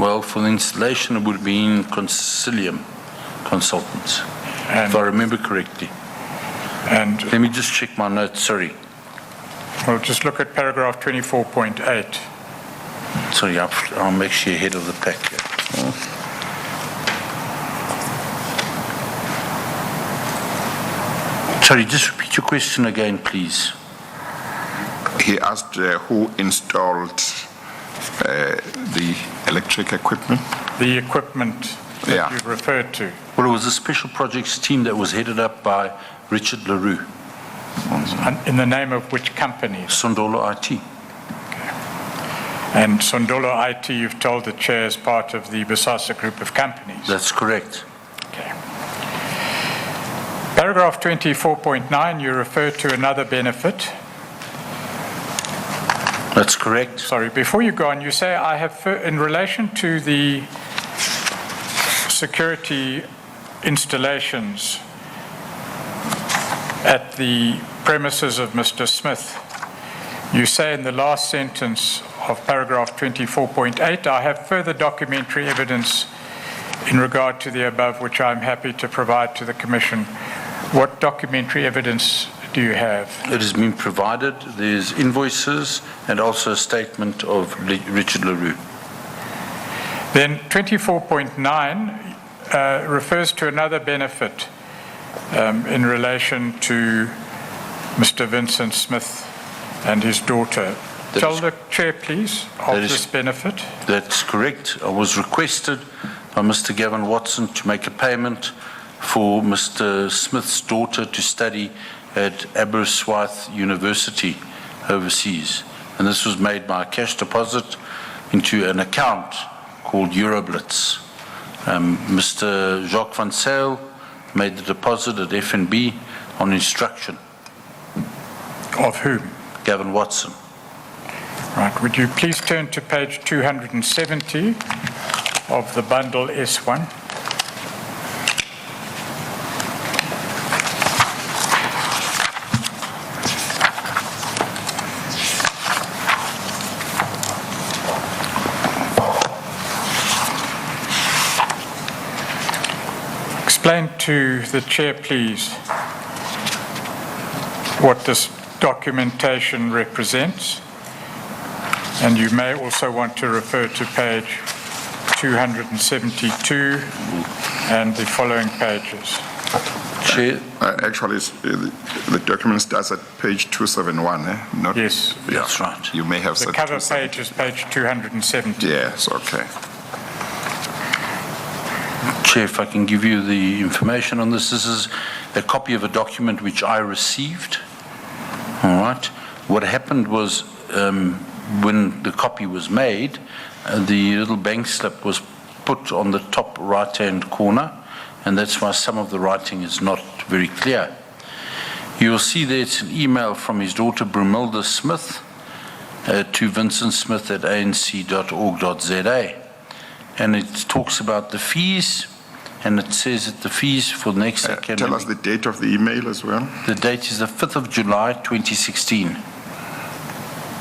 Well, for the installation, it would have been Concilium Consultants, if I remember correctly. And let me just check my notes, sorry. Well, just look at paragraph 24.8. Sorry, I'm actually ahead of the pack here. Sorry, just repeat your question again, please. He asked who installed the electric equipment? The equipment that you've referred to. Well, it was a special projects team that was headed up by Richard LaRue. In the name of which company? Sondolo IT. Okay. And Sondolo IT, you've told the chair, is part of the Bosasa Group of Companies? That's correct. Okay. Paragraph 24.9, you refer to another benefit. That's correct. Sorry, before you go on, you say, I have, in relation to the security installations at the premises of Mr. Smith, you say in the last sentence of paragraph 24.8, I have further documentary evidence in regard to the above, which I'm happy to provide to the Commission. What documentary evidence do you have? It has been provided. There's invoices and also a statement of Richard LaRue. Then 24.9 refers to another benefit in relation to Mr. Vincent Smith and his daughter. Tell the chair, please, of this benefit. That's correct. I was requested by Mr. Gavin Watson to make a payment for Mr. Smith's daughter to study at Aberystwyth University overseas. And this was made by a cash deposit into an account called Euroblitz. Mr. Jacques Van Sale made the deposit at FNB on instruction. Of whom? Gavin Watson. Right. Would you please turn to page 270 of the bundle S1? Explain to the chair, please, what this documentation represents, and you may also want to refer to page 272 and the following pages. Chair? Actually, the document starts at page 271, eh? Not, yes. That's right. You may have the said cover page is page 270. Yes, okay. Chair, if I can give you the information on this. This is a copy of a document which I received. All right. What happened was when the copy was made, the little bank slip was put on the top right-hand corner, and that's why some of the writing is not very clear. You'll see there it's an email from his daughter Brumilda Smith to Vincent Smith at anc.org.za. And it talks about the fees, and it says that the fees for the next academic... Tell us the date of the email as well. The date is the 5th of July, 2016.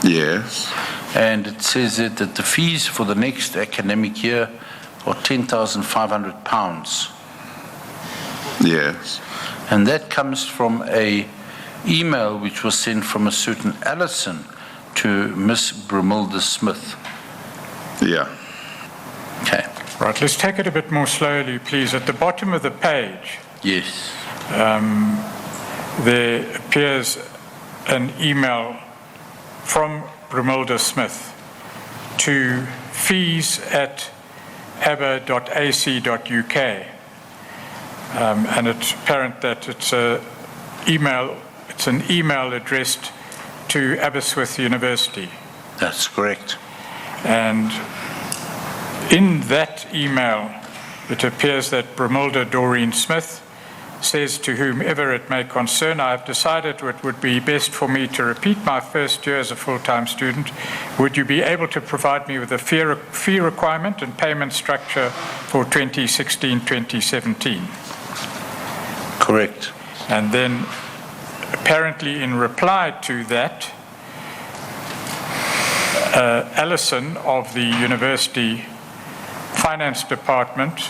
Yes. And it says that the fees for the next academic year are £10,500. Yes. And that comes from a email which was sent from a certain Alison to Miss Brumilda Smith. Yeah. Okay. Right, let's take it a bit more slowly, please. At the bottom of the page, Yes. there appears an email from Brumilda Smith to fees@abba.ac.uk. And it's apparent that it's an email addressed to Aberystwyth University. That's correct. And in that email, it appears that Brumilda Doreen Smith says to whomever it may concern, I have decided it would be best for me to repeat my first year as a full-time student. Would you be able to provide me with a fee requirement and payment structure for 2016-2017? Correct. And then apparently in reply to that, Alison of the University Finance Department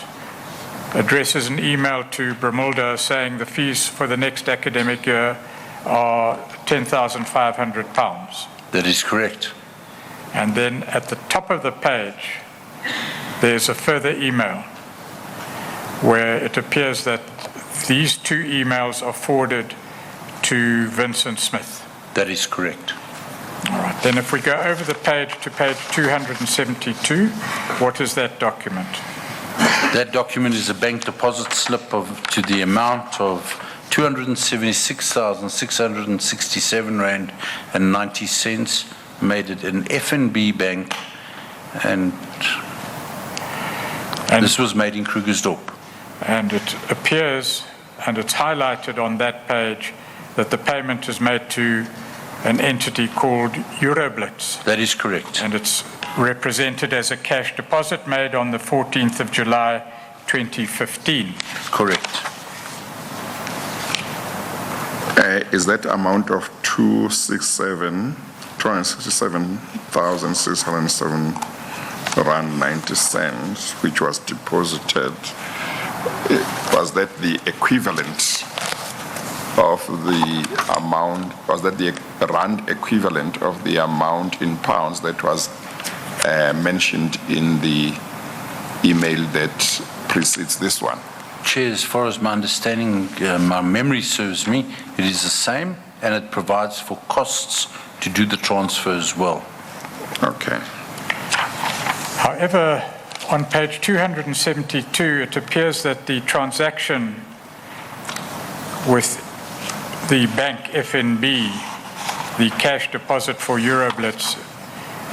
addresses an email to Brumilda saying the fees for the next academic year are £10,500. That is correct. And then at the top of the page, there's a further email where it appears that these two emails are forwarded to Vincent Smith. That is correct. All right, then if we go over the page to page 272, what is that document? That document is a bank deposit slip to the amount of 276,667 rand and 90 cents, made at an FNB bank, and this was made in Krugersdorp. And it appears, and it's highlighted on that page, that the payment is made to an entity called Euroblitz. That is correct. And it's represented as a cash deposit made on the 14th of July 2015. Correct. Is that amount of 267,607 rand 90 cents, which was deposited, was that the equivalent of the amount, was that the rand equivalent of the amount in pounds that was mentioned in the email that precedes this one? Chair, as far as my understanding, my memory serves me, it is the same, and it provides for costs to do the transfer as well. Okay. However, on page 272, it appears that the transaction with the bank FNB, the cash deposit for Euroblitz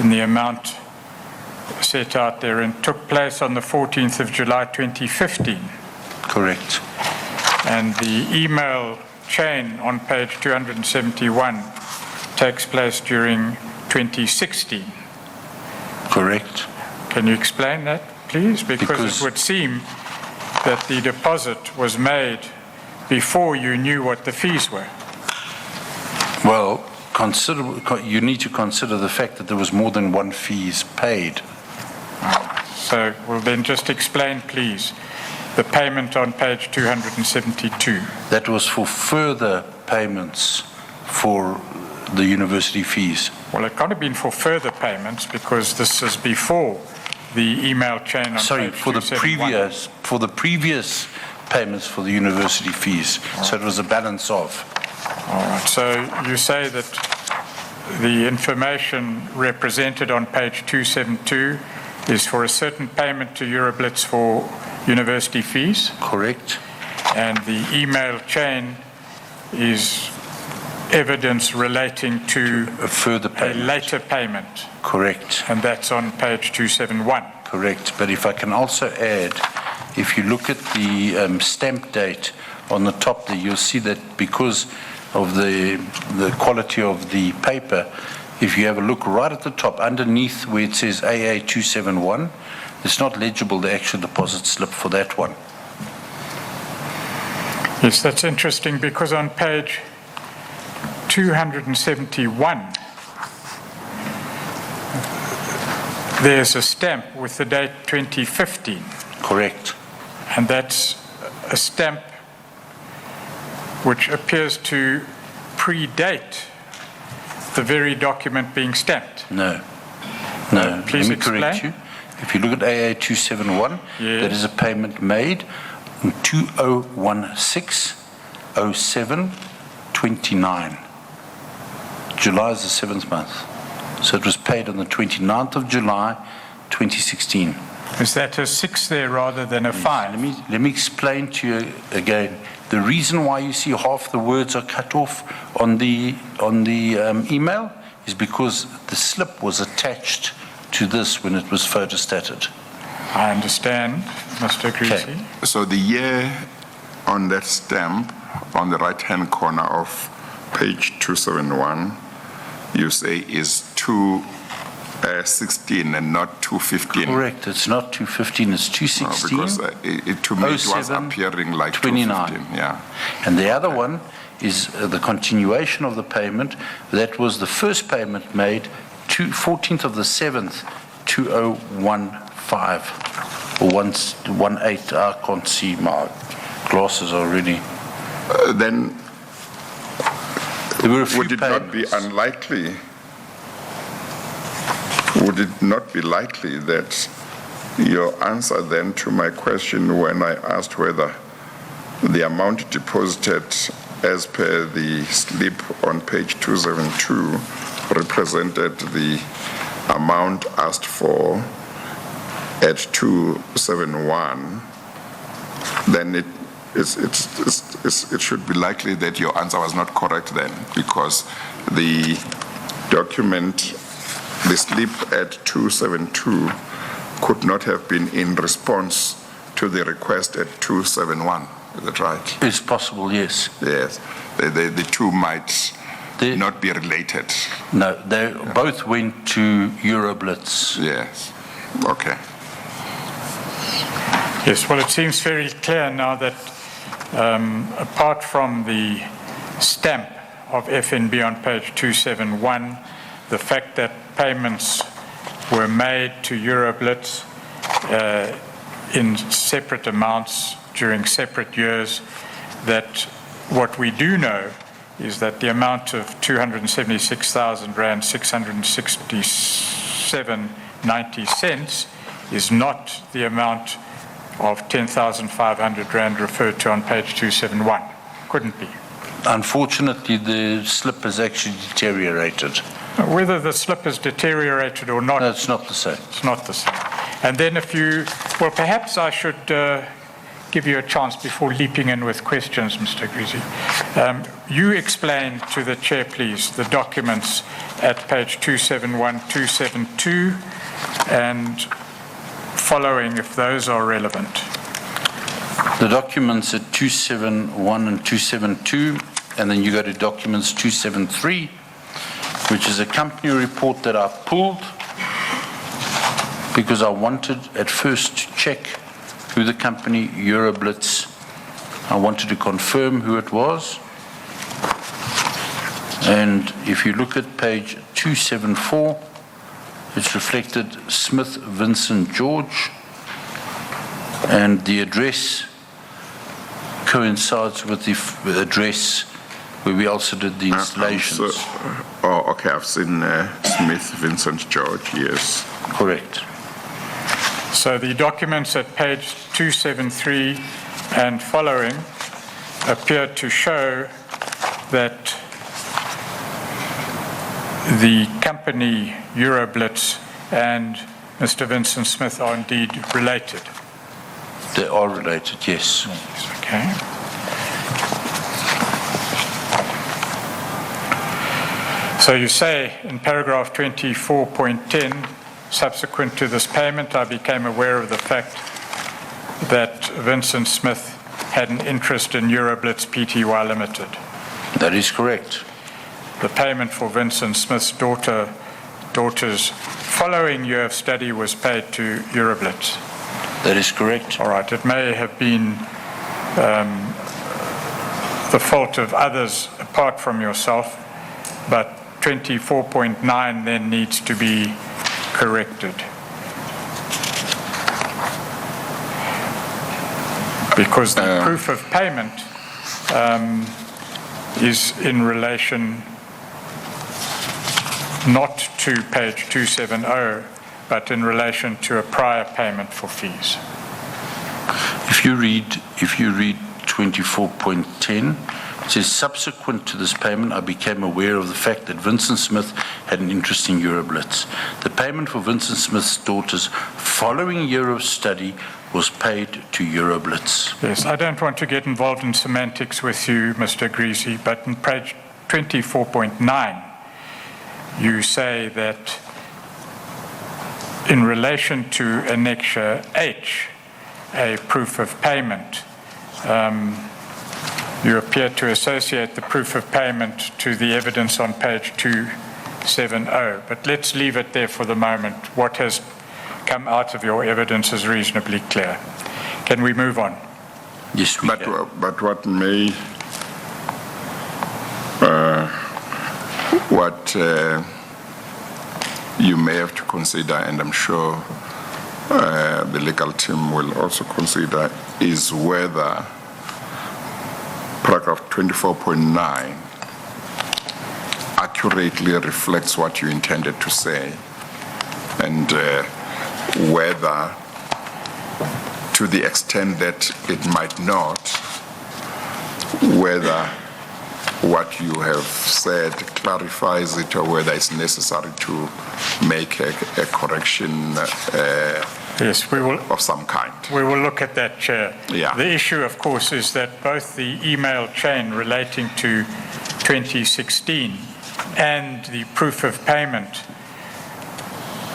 in the amount set out there, and took place on the 14th of July 2015. Correct. And the email chain on page 271 takes place during 2016. Correct. Can you explain that, please? Because it would seem that the deposit was made before you knew what the fees were. Well, you need to consider the fact that there was more than one fees paid. So, well, then just explain, please, the payment on page 272. That was for further payments for the university fees. Well, it can't have been for further payments because this is before the email chain on Sorry, page for the 271. previous payments for the university fees. So it was a balance of. All right, so you say that the information represented on page 272 is for a certain payment to Euroblitz for university fees, Correct. and the email chain is evidence relating to A further a payment. later payment, Correct. and that's on page 271. Correct. But if I can also add, if you look at the stamp date on the top there, you'll see that because of the quality of the paper, if you have a look right at the top, underneath where it says AA 271, it's not legible, the actual deposit slip for that one. Yes, that's interesting because on page 271, there's a stamp with the date 2015, Correct. and that's a stamp which appears to predate the very document being stamped? No. No. Please Let me correct explain. you. If you look at AA 271, Yes. that is a payment made on 2016-07-29. July is the 7th month. So it was paid on the 29th of July, 2016. Is that a 6 there rather than a 5? Let me explain to you again. The reason why you see half the words are cut off on the email is because the slip was attached to this when it was photostated. I understand, Mr. Agrizzi. Okay. So the year on that stamp, on the right-hand corner of page 271, you say is 216 and not 215. Correct. It's not 215, it's 216. Because to me it was 07, appearing like 29. 215. Yeah. And the other one is the continuation of the payment. That was the first payment made 14th of the 7th, 2015, or 18. I can't see, my glasses are already. Then There were a few would it not be payments. unlikely? Would it not be likely that your answer then to my question when I asked whether the amount deposited as per the slip on page 272 represented the amount asked for at 271, then it should be likely that your answer was not correct then, because the document, the slip at 272 could not have been in response to the request at 271. Is that right? It's possible, yes. Yes. The two might The- not be related. No, they both went to Euroblitz. Yes. Okay. Yes, well, it seems very clear now that apart from the stamp of FNB on page 271, the fact that payments were made to Euroblitz in separate amounts during separate years, that what we do know is that the amount of 276,000 rand, 667.90 cents is not the amount of 10,500 rand referred to on page 271. Couldn't be. Unfortunately, the slip has actually deteriorated. Whether the slip is deteriorated or not, No, it's not the same. it's not the same. And then well, perhaps I should give you a chance before leaping in with questions, Mr. Agrizzi. You explain to the Chair, please, the documents at page 271, 272, and following, if those are relevant. The documents at 271 and 272, and then you go to documents 273, which is a company report that I pulled because I wanted at first to check who the company Euroblitz, I wanted to confirm who it was. And if you look at page 274, it's reflected Smith, Vincent, George, and the address coincides with the address where we also did the installations. Okay, I've seen Smith, Vincent, George, yes. Correct. So the documents at page 273 and following appear to show that the company Euroblitz and Mr. Vincent Smith are indeed related. They are related, yes. Okay. So you say in paragraph 24.10, subsequent to this payment, I became aware of the fact that Vincent Smith had an interest in Euroblitz Pty Limited. That is correct. The payment for Vincent Smith's daughter's following year of study was paid to Euroblitz. That is correct. All right, it may have been the fault of others apart from yourself, but 24.9 then needs to be corrected. Because the proof of payment is in relation not to page 270, but in relation to a prior payment for fees. If you read 24.10, it says, subsequent to this payment, I became aware of the fact that Vincent Smith had an interest in Euroblitz. The payment for Vincent Smith's daughter's following year of study was paid to Euroblitz. Yes, I don't want to get involved in semantics with you, Mr. Agrizzi, but in page 24.9, you say that in relation to Annexure H, a proof of payment, you appear to associate the proof of payment to the evidence on page 270. But let's leave it there for the moment. What has come out of your evidence is reasonably clear. Can we move on? Yes, we can. But what may, you may have to consider, and I'm sure the legal team will also consider, is whether paragraph 24.9 accurately reflects what you intended to say, and whether, to the extent that it might not, whether what you have said clarifies it or whether it's necessary to make a correction Yes, we will. of some kind. We will look at that, Chair. Yeah. The issue, of course, is that both the email chain relating to 2016 and the proof of payment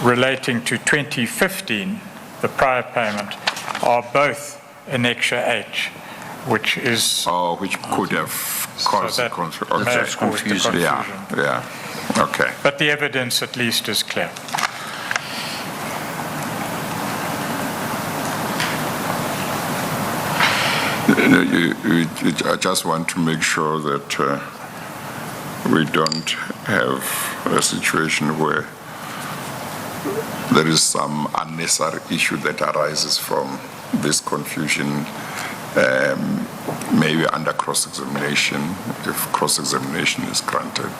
relating to 2015, the prior payment, are both Annexure H, which is... Oh, which could have caused that confusion. may have caused the confusion. Yeah, okay. But the evidence at least is clear. I just want to make sure that we don't have a situation where there is some unnecessary issue that arises from this confusion, maybe under cross-examination, if cross-examination is granted,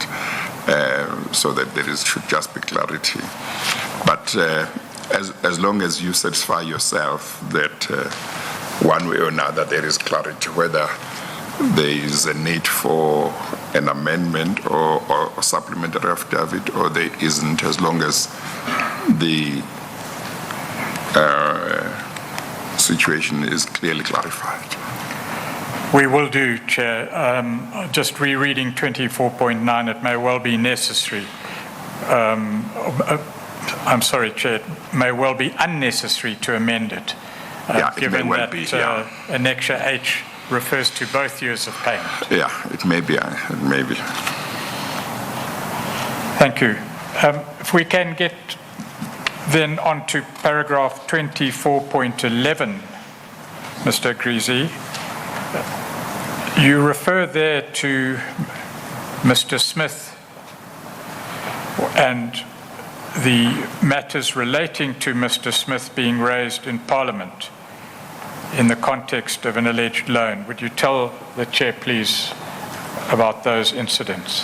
so that there should just be clarity. But as long as you satisfy yourself that one way or another there is clarity whether there is a need for an amendment or supplementary affidavit or there isn't, as long as the situation is clearly clarified. We will do, Chair. Just rereading 24.9, it may well be necessary. I'm sorry, Chair, it may well be unnecessary to amend it. Given well that be, yeah. Annexure H refers to both years of payment. Yeah, it may be. Thank you. If we can get then on to paragraph 24.11, Mr. Agrizzi, you refer there to Mr. Smith and the matters relating to Mr. Smith being raised in Parliament in the context of an alleged loan. Would you tell the Chair, please, about those incidents?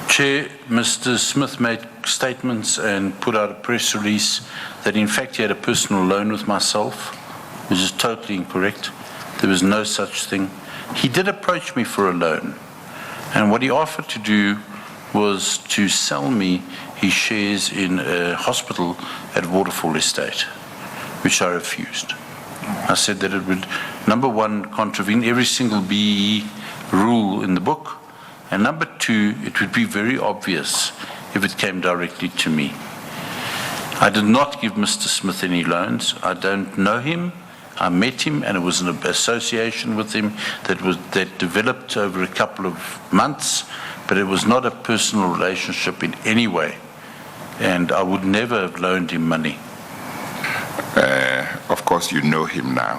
Chair, Mr. Smith made statements and put out a press release that in fact he had a personal loan with myself, which is totally incorrect. There was no such thing. He did approach me for a loan, and what he offered to do was to sell me his shares in a hospital at Waterfall Estate, which I refused. I said that it would, number one, contravene every single BEE rule in the book, and number two, it would be very obvious if it came directly to me. I did not give Mr. Smith any loans. I don't know him. I met him, and it was an association with him that developed over a couple of months, but it was not a personal relationship in any way, and I would never have loaned him money. Of course, you know him now.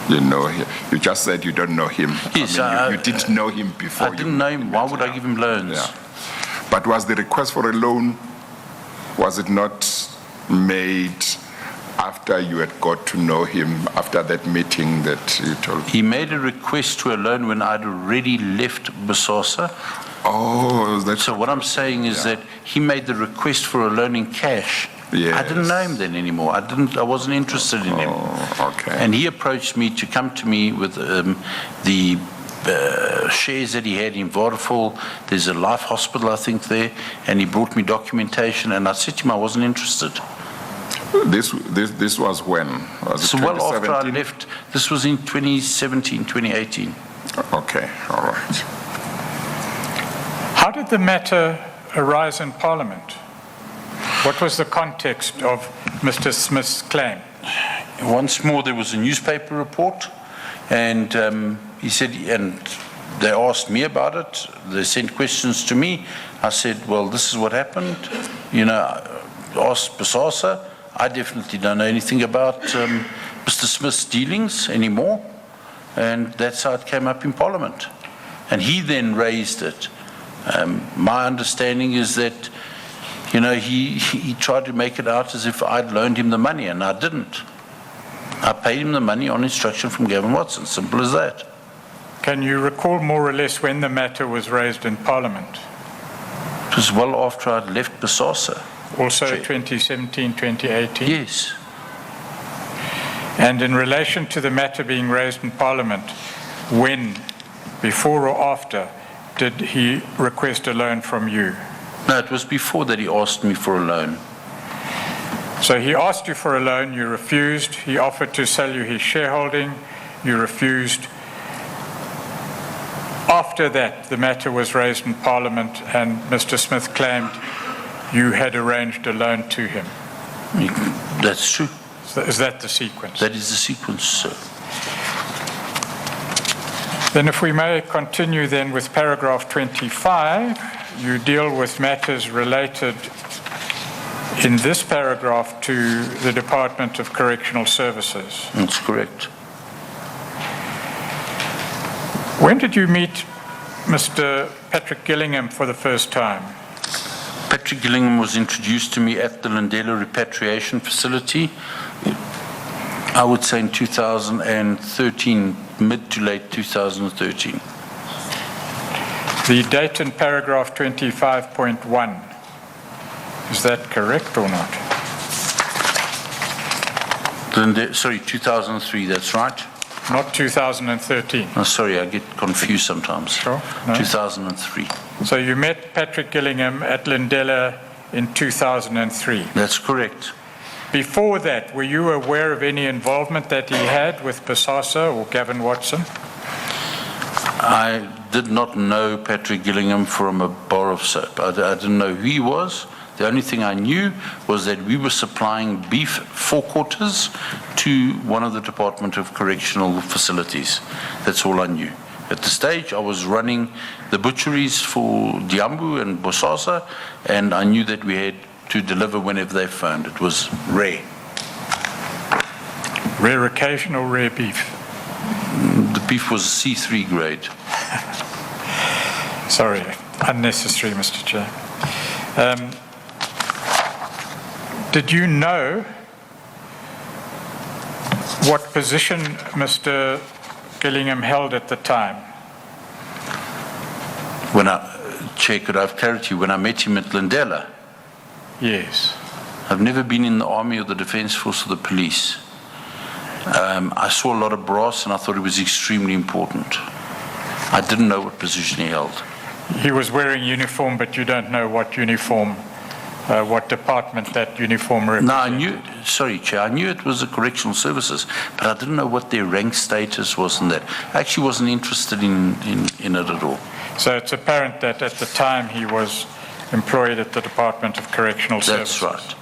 You know him. You just said you don't know him. Yes, you didn't know him before. I didn't know him. Why would I give him loans? Yeah. But was the request for a loan, was it not made after after you had got to know him, after that meeting that you told me? He made a request to a loan when I'd already left Bosasa. Oh, that's... So what I'm saying is that he made the request for a loan in cash. Yes. I didn't know him then anymore. I wasn't interested in him. Oh, okay. And he approached me to come to me with the shares that he had in Vodafone. There's a life hospital, I think, there, and he brought me documentation, and I said to him I wasn't interested. This was when? Was it So well after I 2017? left, this was in 2017, 2018. Okay, all right. How did the matter arise in Parliament? What was the context of Mr. Smith's claim? Once more, there was a newspaper report, and he said, and they asked me about it. They sent questions to me. I said, well, this is what happened. You know, asked Bosasa. I definitely don't know anything about Mr. Smith's dealings anymore, and that's how it came up in Parliament. And he then raised it. My understanding is that, you know, he tried to make it out as if I'd loaned him the money, and I didn't. I paid him the money on instruction from Gavin Watson, simple as that. Can you recall more or less when the matter was raised in Parliament? It was well after I'd left Bosasa. Also Chair. 2017, 2018? Yes. And in relation to the matter being raised in Parliament, when, before or after, did he request a loan from you? No, it was before that he asked me for a loan. So he asked you for a loan, you refused. He offered to sell you his shareholding, you refused. After that, the matter was raised in Parliament, and Mr. Smith claimed you had arranged a loan to him. That's true. So is that the sequence? That is the sequence, sir. Then if we may continue then with paragraph 25, you deal with matters related in this paragraph to the Department of Correctional Services. That's correct. When did you meet Mr. Patrick Gillingham for the first time? Patrick Gillingham was introduced to me at the Lindela repatriation facility, I would say in 2013, mid to late 2013. The date in paragraph 25.1, is that correct or not? Sorry, 2003, that's right. Not 2013. Oh, sorry, I get confused sometimes. Sure, no. 2003. So you met Patrick Gillingham at Lindela in 2003. That's correct. Before that, were you aware of any involvement that he had with Bosasa or Gavin Watson? I did not know Patrick Gillingham from a bar of soap. I didn't know who he was. The only thing I knew was that we were supplying beef forequarters to one of the Department of Correctional Facilities. That's all I knew. At the stage, I was running the butcheries for Dyambu and Bosasa, and I knew that we had to deliver whenever they phoned. It was rare. Rare occasion or rare beef? The beef was C3 grade. Sorry, unnecessary, Mr. Chair. Did you know what position Mr. Gillingham held at the time? Chair, could I have clarity? When I met him at Lindela, Yes. I've never been in the army or the defence force or the police. I saw a lot of brass and I thought it was extremely important. I didn't know what position he held. He was wearing uniform, but you don't know what uniform, what department that uniform represented? No, I knew, sorry, Chair, I knew it was the correctional services, but I didn't know what their rank status was in that. I actually wasn't interested in it at all. So it's apparent that at the time he was employed at the Department of Correctional Services. That's right.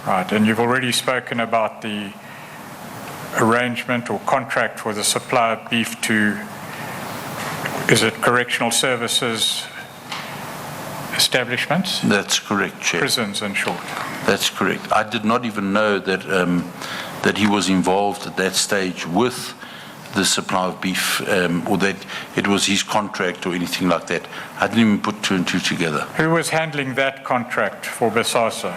Right, and you've already spoken about the arrangement or contract for the supply of beef to, is it correctional services establishments? That's correct, Chair. Prisons, in short. That's correct. I did not even know that that he was involved at that stage with the supply of beef, or that it was his contract or anything like that. I didn't even put two and two together. Who was handling that contract for Bosasa?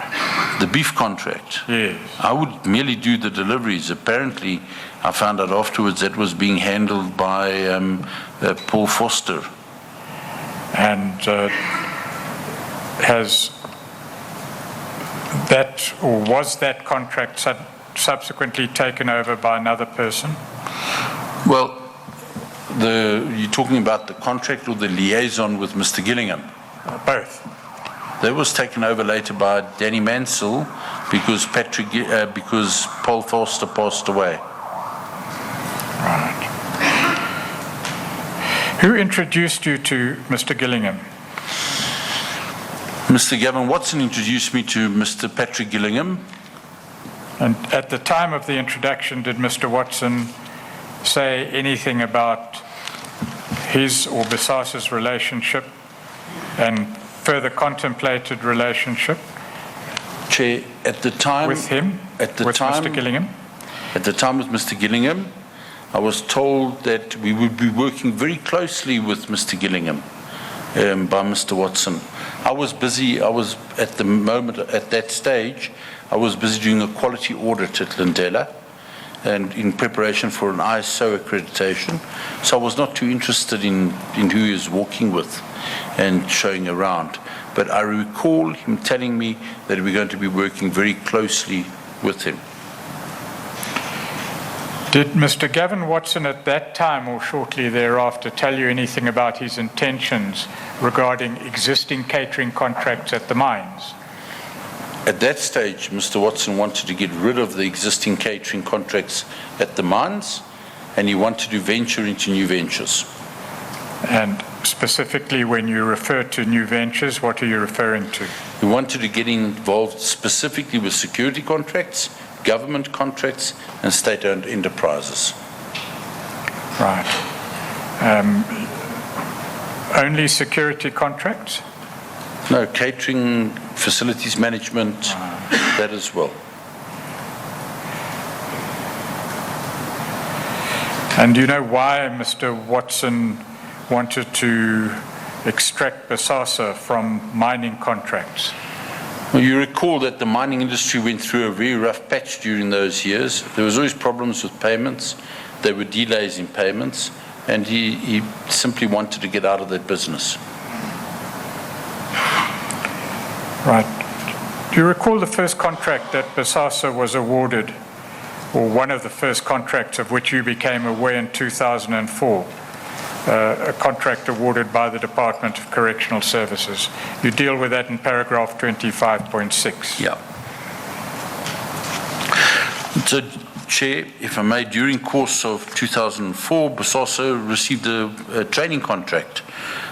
The beef contract. Yes. I would merely do the deliveries. Apparently, I found out afterwards that was being handled by Paul Foster. And has that, or was that contract subsequently taken over by another person? Well, you're talking about the contract or the liaison with Mr. Gillingham? Both. That was taken over later by Danny Mansell because because Paul Foster passed away. Right. Who introduced you to Mr. Gillingham? Mr. Gavin Watson introduced me to Mr. Patrick Gillingham. And at the time of the introduction, did Mr. Watson say anything about his or Bosasa's relationship and further contemplated relationship? Chair, at the time... With him? Mr. Gillingham? At the time with Mr. Gillingham, I was told that we would be working very closely with Mr. Gillingham by Mr. Watson. I was busy, at that stage, I was busy doing a quality audit at Lindela and in preparation for an ISO accreditation. So I was not too interested in who he was walking with and showing around. But I recall him telling me that we're going to be working very closely with him. Did Mr. Gavin Watson at that time or shortly thereafter tell you anything about his intentions regarding existing catering contracts at the mines? At that stage, Mr. Watson wanted to get rid of the existing catering contracts at the mines, and he wanted to venture into new ventures. And specifically, when you refer to new ventures, what are you referring to? He wanted to get involved specifically with security contracts, government contracts, and state-owned enterprises. Right. Only security contracts? No, catering, facilities management, that as well. And do you know why Mr. Watson wanted to extract Bosasa from mining contracts? Well, you recall that the mining industry went through a very rough patch during those years. There was always problems with payments. There were delays in payments, and he simply wanted to get out of that business. Right. Do you recall the first contract that Bosasa was awarded, or one of the first contracts of which you became aware in 2004? A contract awarded by the Department of Correctional Services. You deal with that in paragraph 25.6. Yeah. So, Chair, if I may, during course of 2004, Bosasa received a training contract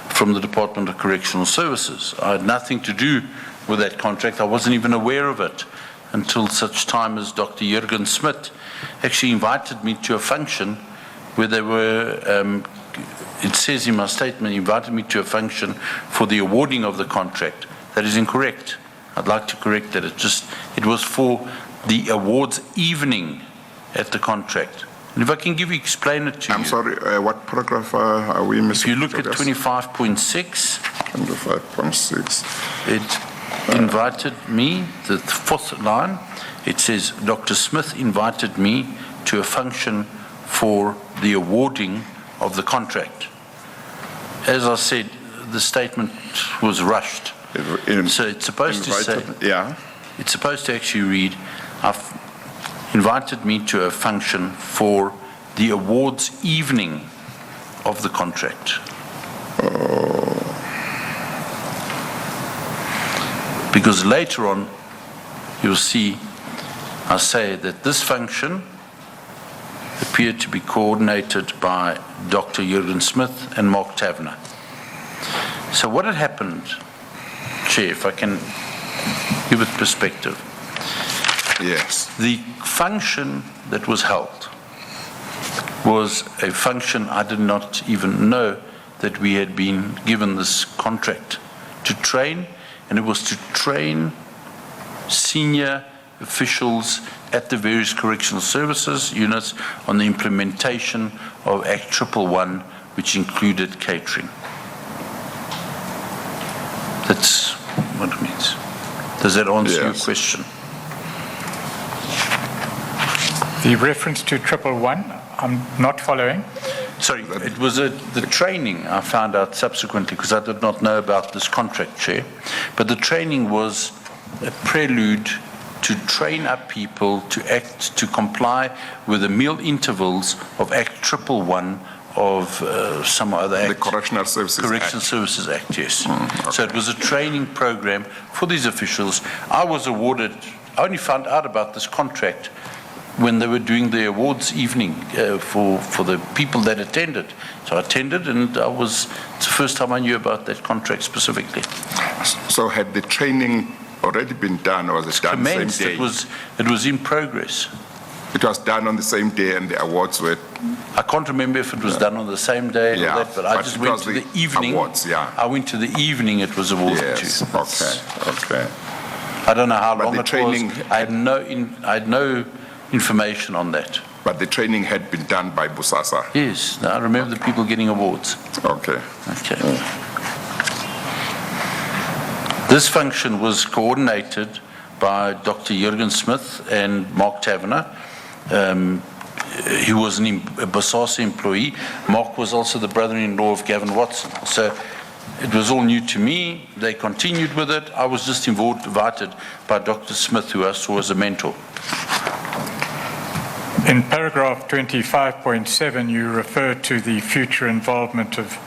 from the Department of Correctional Services. I had nothing to do with that contract. I wasn't even aware of it until such time as Dr. Jürgen Smith actually invited me to a function where they were, it says in my statement, he invited me to a function for the awarding of the contract. That is incorrect. I'd like to correct that. It was for the awards evening at the contract. And if I can explain it to you. I'm sorry, what paragraph are we missing? If you look at 25.6. 25.6. It invited me, the fourth line, it says, Dr. Smith invited me to a function for the awarding of the contract. As I said, the statement was rushed. So it's supposed to say, it's supposed to actually read, I've invited me to a function for the awards evening of the contract. Because later on, you'll see, I say that this function appeared to be coordinated by Dr. Jürgen Smith and Mark Tavener. So what had happened, Chair, if I can give it perspective. Yes. The function that was held was a function I did not even know that we had been given this contract to train, and it was to train senior officials at the various correctional services units on the implementation of Act 111, which included catering. That's what it means. Does that answer your Yes. question? The reference to 111, I'm not following. Sorry, it was the training I found out subsequently, because I did not know about this contract, Chair. But the training was a prelude to train up people to comply with the meal intervals of Act 111 of some other act. The Correctional Services Correctional Act. Services Act, yes. Okay. So it was a training program for these officials. I only found out about this contract when they were doing the awards evening for the people that attended. So I attended, and it's the first time I knew about that contract specifically. So had the training already been done, or was it done the same Commenced, day? it was in progress. It was done on the same day, and the awards were. I can't remember if it was done on the same day or Yeah, that, but I but just it went was to the the evening. awards, yeah. I went to the evening it was awarded Yes. to. Okay. I don't know how But long the it training- was. I had no information on that. But the training had been done by Bosasa. Yes, I remember the people getting awards. Okay. Okay. This function was coordinated by Dr. Jurgen Smith and Mark Taverner. He was a Bosasa employee. Mark was also the brother-in-law of Gavin Watson. So it was all new to me. They continued with it. I was just invited by Dr. Smith, who I saw as a mentor. In paragraph 25.7, you refer to the future involvement of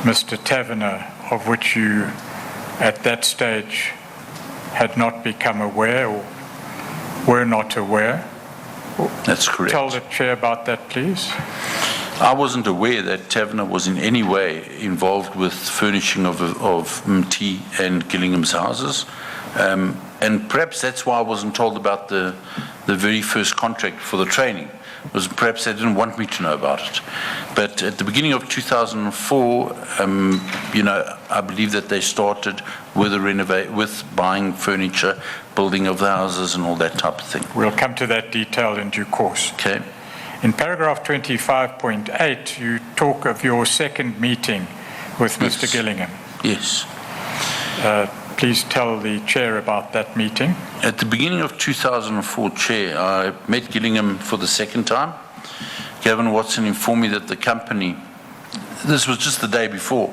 Mr. Taverner, of which you, at that stage, had not become aware or were not aware. That's correct. Tell the Chair about that, please. I wasn't aware that Taverner was in any way involved with furnishing of MT and Gillingham's houses. And perhaps that's why I wasn't told about the very first contract for the training. Was perhaps they didn't want me to know about it. But at the beginning of 2004, I believe that they started with buying furniture, building of the houses and all that type of thing. We'll come to that detail in due course. Okay. In paragraph 25.8, you talk of your second meeting with Mr. Yes. Gillingham. Yes. Please tell the Chair about that meeting. At the beginning of 2004, Chair, I met Gillingham for the second time. Gavin Watson informed me that the company, this was just the day before,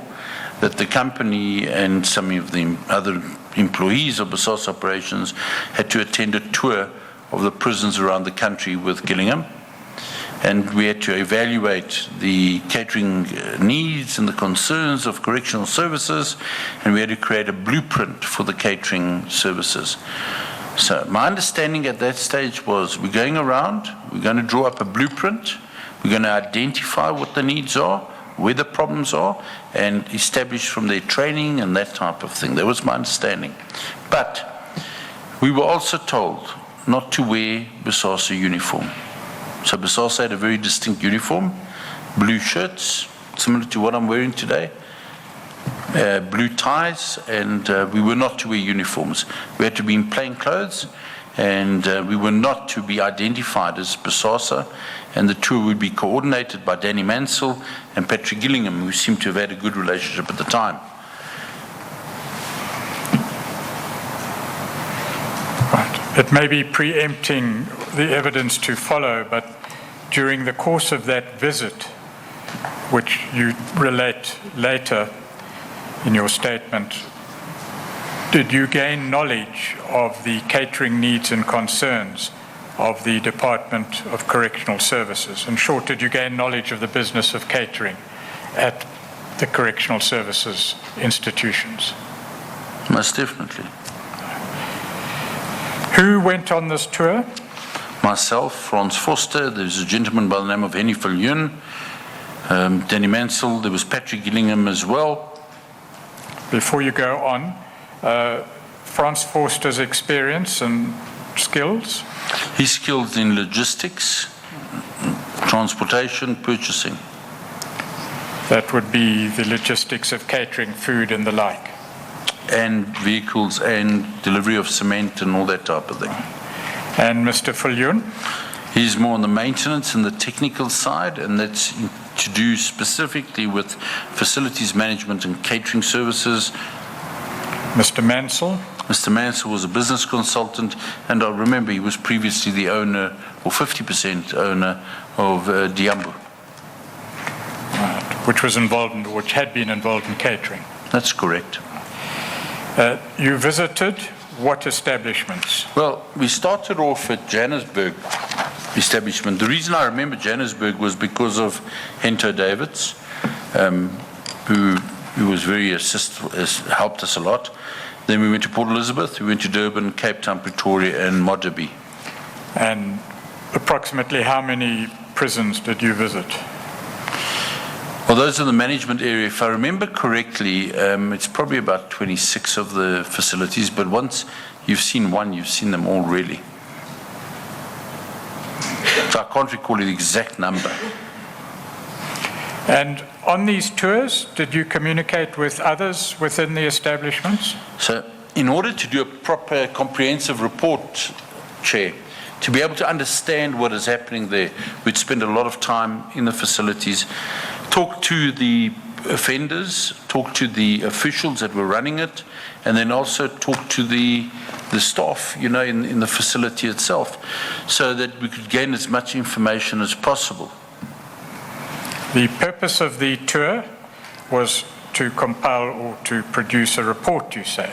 that the company and some of the other employees of Bosasa operations had to attend a tour of the prisons around the country with Gillingham. And we had to evaluate the catering needs and the concerns of correctional services, and we had to create a blueprint for the catering services. So my understanding at that stage was we're going around, we're going to draw up a blueprint, we're going to identify what the needs are, where the problems are, and establish from their training and that type of thing. That was my understanding. But we were also told not to wear Bosasa uniform. So Bosasa had a very distinct uniform, blue shirts, similar to what I'm wearing today, blue ties, and we were not to wear uniforms. We had to be in plain clothes, and we were not to be identified as Bosasa, and the tour would be coordinated by Danny Mansell and Patrick Gillingham, who seemed to have had a good relationship at the time. It may be preempting the evidence to follow, but during the course of that visit, which you relate later in your statement, did you gain knowledge of the catering needs and concerns of the Department of Correctional Services? In short, did you gain knowledge of the business of catering at the Correctional Services institutions? Most definitely. Who went on this tour? Myself, Frans Foster, there was a gentleman by the name of Henny Viljoen, Danny Mansell, there was Patrick Gillingham as well. Before you go on, Frans Forster's experience and skills? He's skilled in logistics, transportation, purchasing. That would be the logistics of catering, food and the like. And vehicles and delivery of cement and all that type of thing. And Mr. Viljoen? He's more on the maintenance and the technical side, and that's to do specifically with facilities management and catering services. Mr. Mansell? Mr. Mansell was a business consultant, and I remember he was previously the owner, or 50% owner, of Dyambu. Right. Which had been involved in catering. That's correct. You visited what establishments? Well, we started off at Johannesburg establishment. The reason I remember Johannesburg was because of Hento Davids, who was very helped us a lot. Then we went to Port Elizabeth, we went to Durban, Cape Town, Pretoria, and Modderby. And approximately how many prisons did you visit? Well, those are the management area. If I remember correctly, it's probably about 26 of the facilities, but once you've seen one, you've seen them all, really. So I can't recall the exact number. And on these tours, did you communicate with others within the establishments? So in order to do a proper comprehensive report, Chair, to be able to understand what is happening there, we'd spend a lot of time in the facilities, talk to the offenders, talk to the officials that were running it, and then also talk to the staff, in the facility itself, so that we could gain as much information as possible. The purpose of the tour was to compile or to produce a report, you say?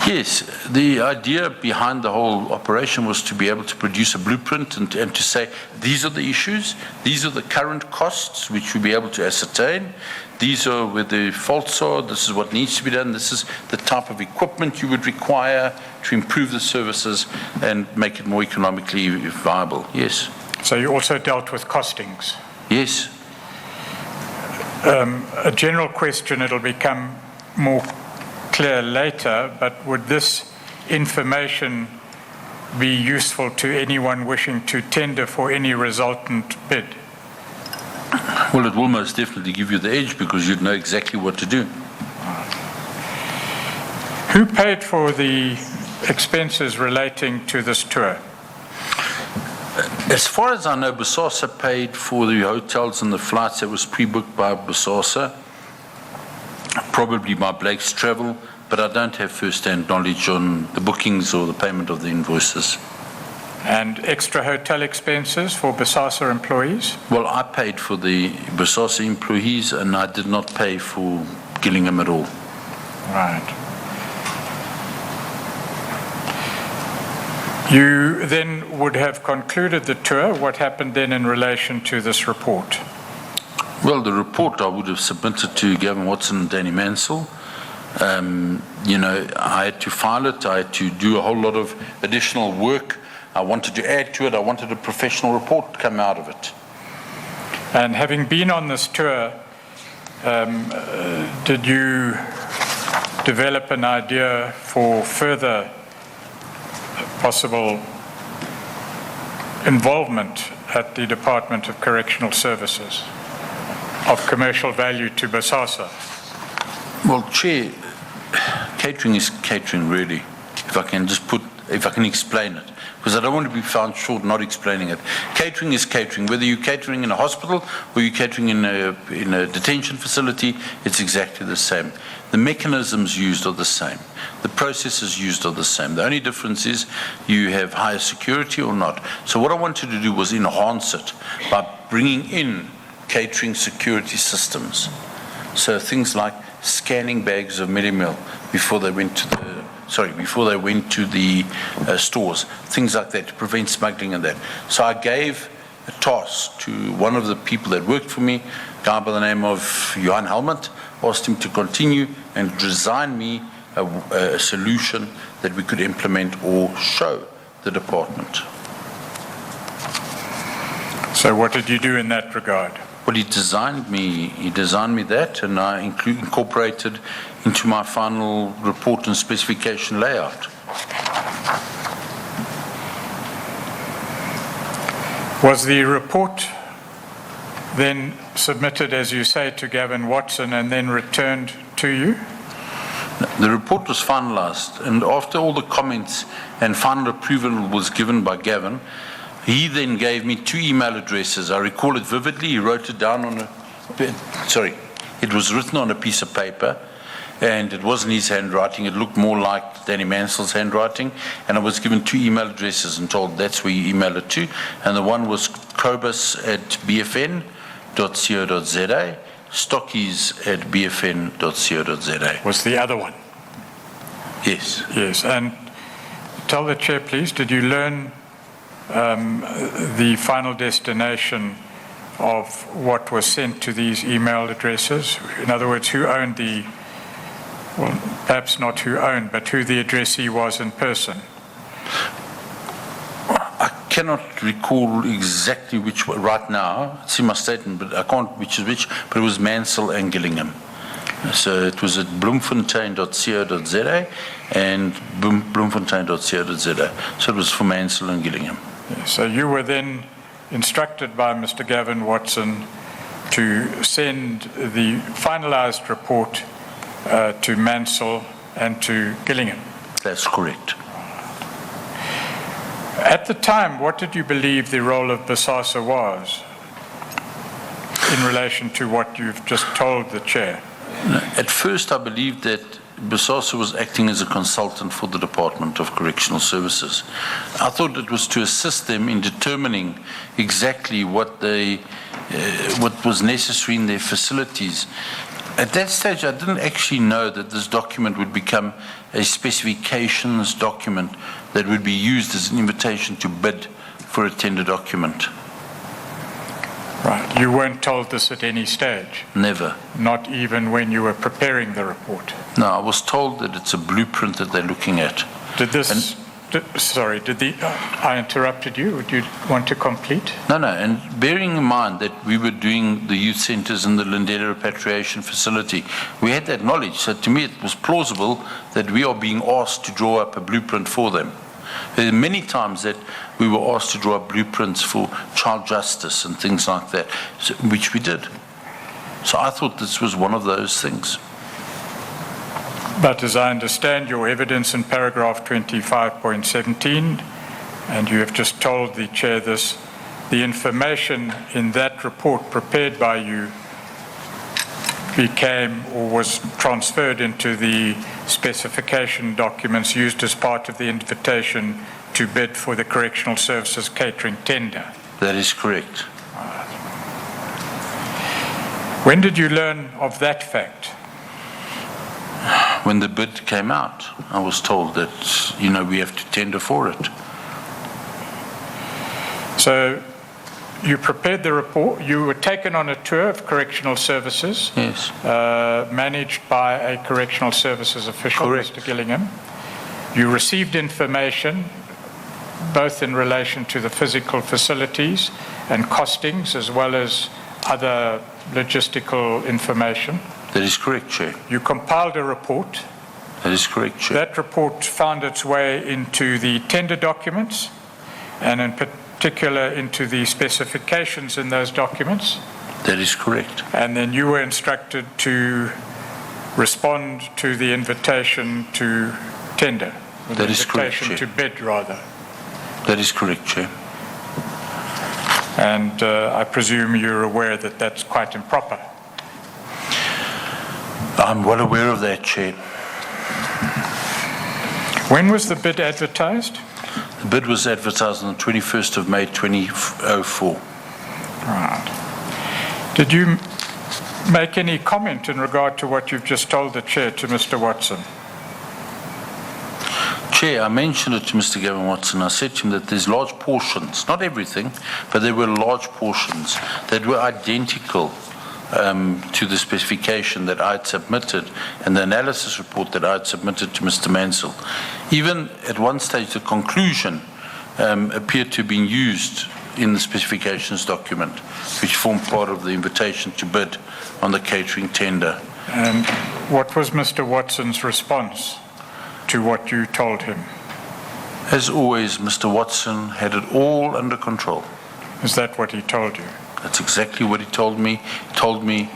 Yes, the idea behind the whole operation was to be able to produce a blueprint and to say, these are the issues, these are the current costs which we'll be able to ascertain, these are where the faults are, this is what needs to be done, this is the type of equipment you would require to improve the services and make it more economically viable, yes. So you also dealt with costings? Yes. A general question, it'll become more clear later, but would this information be useful to anyone wishing to tender for any resultant bid? Well, it will most definitely give you the edge because you'd know exactly what to do. Who paid for the expenses relating to this tour? As far as I know, Bosasa paid for the hotels and the flights that was pre-booked by Bosasa, probably by Blake's Travel, but I don't have first-hand knowledge on the bookings or the payment of the invoices. And extra hotel expenses for Bosasa employees? Well, I paid for the Bosasa employees and I did not pay for Gillingham at all. Right. You then would have concluded the tour. What happened then in relation to this report? Well, the report I would have submitted to Gavin Watson and Danny Mansell. I had to file it. I had to do a whole lot of additional work. I wanted to add to it. I wanted a professional report to come out of it. And having been on this tour, did you develop an idea for further possible involvement at the Department of Correctional Services of commercial value to Bosasa? Well, Chair, catering is catering, really, if I can explain it, because I don't want to be found short not explaining it. Catering is catering. Whether you're catering in a hospital or you're catering in a detention facility, it's exactly the same. The mechanisms used are the same. The processes used are the same. The only difference is you have higher security or not. So what I wanted to do was enhance it by bringing in catering security systems. So things like scanning bags of Medimil before they went to the stores, things like that to prevent smuggling and that. So I gave a task to one of the people that worked for me, a guy by the name of Johan Helmut, asked him to continue and design me a solution that we could implement or show the department. So what did you do in that regard? Well, he designed me that, and I incorporated into my final report and specification layout. Was the report then submitted, as you say, to Gavin Watson and then returned to you? The report was finalized, and after all the comments and final approval was given by Gavin, he then gave me 2 email addresses. I recall it vividly. He wrote it down it was written on a piece of paper, and it wasn't his handwriting. It looked more like Danny Mansell's handwriting, and I was given 2 email addresses and told that's where you email it to, and the one was cobus@bfn.co.za, stockies@bfn.co.za. Was the other one? Yes. Yes, and tell the chair, please, did you learn the final destination of what was sent to these email addresses? In other words, who owned well, perhaps not who owned, but who the addressee was in person? I cannot recall exactly which one right now. It's in my statement, but I can't which is which, but it was Mansell and Gillingham. So it was at bloemfontein.co.za and bloemfontein.co.za. So it was for Mansell and Gillingham. So you were then instructed by Mr. Gavin Watson to send the finalized report to Mansell and to Gillingham. That's correct. At the time, what did you believe the role of Bosasa was in relation to what you've just told the chair? At first, I believed that Bosasa was acting as a consultant for the Department of Correctional Services. I thought it was to assist them in determining exactly what was necessary in their facilities. At that stage, I didn't actually know that this document would become a specifications document that would be used as an invitation to bid for a tender document. Right. You weren't told this at any stage? Never. Not even when you were preparing the report? No, I was told that it's a blueprint that they're looking at. I interrupted you. Would you want to complete? No, and bearing in mind that we were doing the youth centers in the Lindela repatriation facility, we had that knowledge. So to me, it was plausible that we are being asked to draw up a blueprint for them. There are many times that we were asked to draw up blueprints for child justice and things like that, which we did. So I thought this was one of those things. But as I understand your evidence in paragraph 25.17, and you have just told the chair this, the information in that report prepared by you became or was transferred into the specification documents used as part of the invitation to bid for the Correctional Services Catering tender. That is correct. When did you learn of that fact? When the bid came out, I was told that, we have to tender for it. So you prepared the report. You were taken on a tour of correctional services. Yes. Managed by a correctional services official, Correct. Mr. Gillingham. You received information both in relation to the physical facilities and costings as well as other logistical information. That is correct, Chair. You compiled a report. That is correct, Chair. That report found its way into the tender documents and in particular into the specifications in those documents. That is correct. And then you were instructed to respond to the invitation to tender. Or the That is correct, invitation to Chair. bid, rather. That is correct, Chair. And I presume you're aware that that's quite improper. I'm well aware of that, Chair. When was the bid advertised? The bid was advertised on the 21st of May 2004. Right. Did you make any comment in regard to what you've just told the chair to Mr. Watson? Chair, I mentioned it to Mr. Gavin Watson. I said to him that there's large portions, not everything, but there were large portions that were identical to the specification that I had submitted and the analysis report that I had submitted to Mr. Mansell. Even at one stage, the conclusion appeared to have been used in the specifications document, which formed part of the invitation to bid on the catering tender. And what was Mr. Watson's response to what you told him? As always, Mr. Watson had it all under control. Is that what he told you? That's exactly what he told me. He told me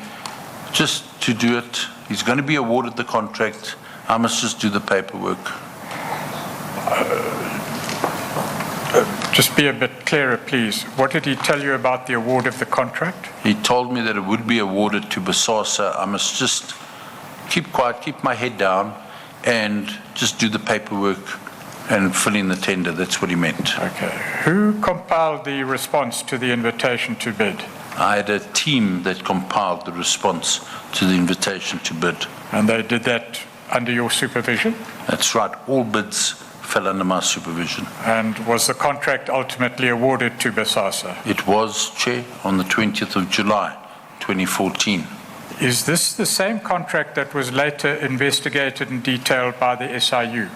just to do it. He's going to be awarded the contract. I must just do the paperwork. Just be a bit clearer, please. What did he tell you about the award of the contract? He told me that it would be awarded to Bosasa. I must just keep quiet, keep my head down, and just do the paperwork and fill in the tender. That's what he meant. Okay. Who compiled the response to the invitation to bid? I had a team that compiled the response to the invitation to bid. And they did that under your supervision? That's right. All bids fell under my supervision. And was the contract ultimately awarded to Bosasa? It was, Chair, on the 20th of July, 2014. Is this the same contract that was later investigated and detailed by the SIU?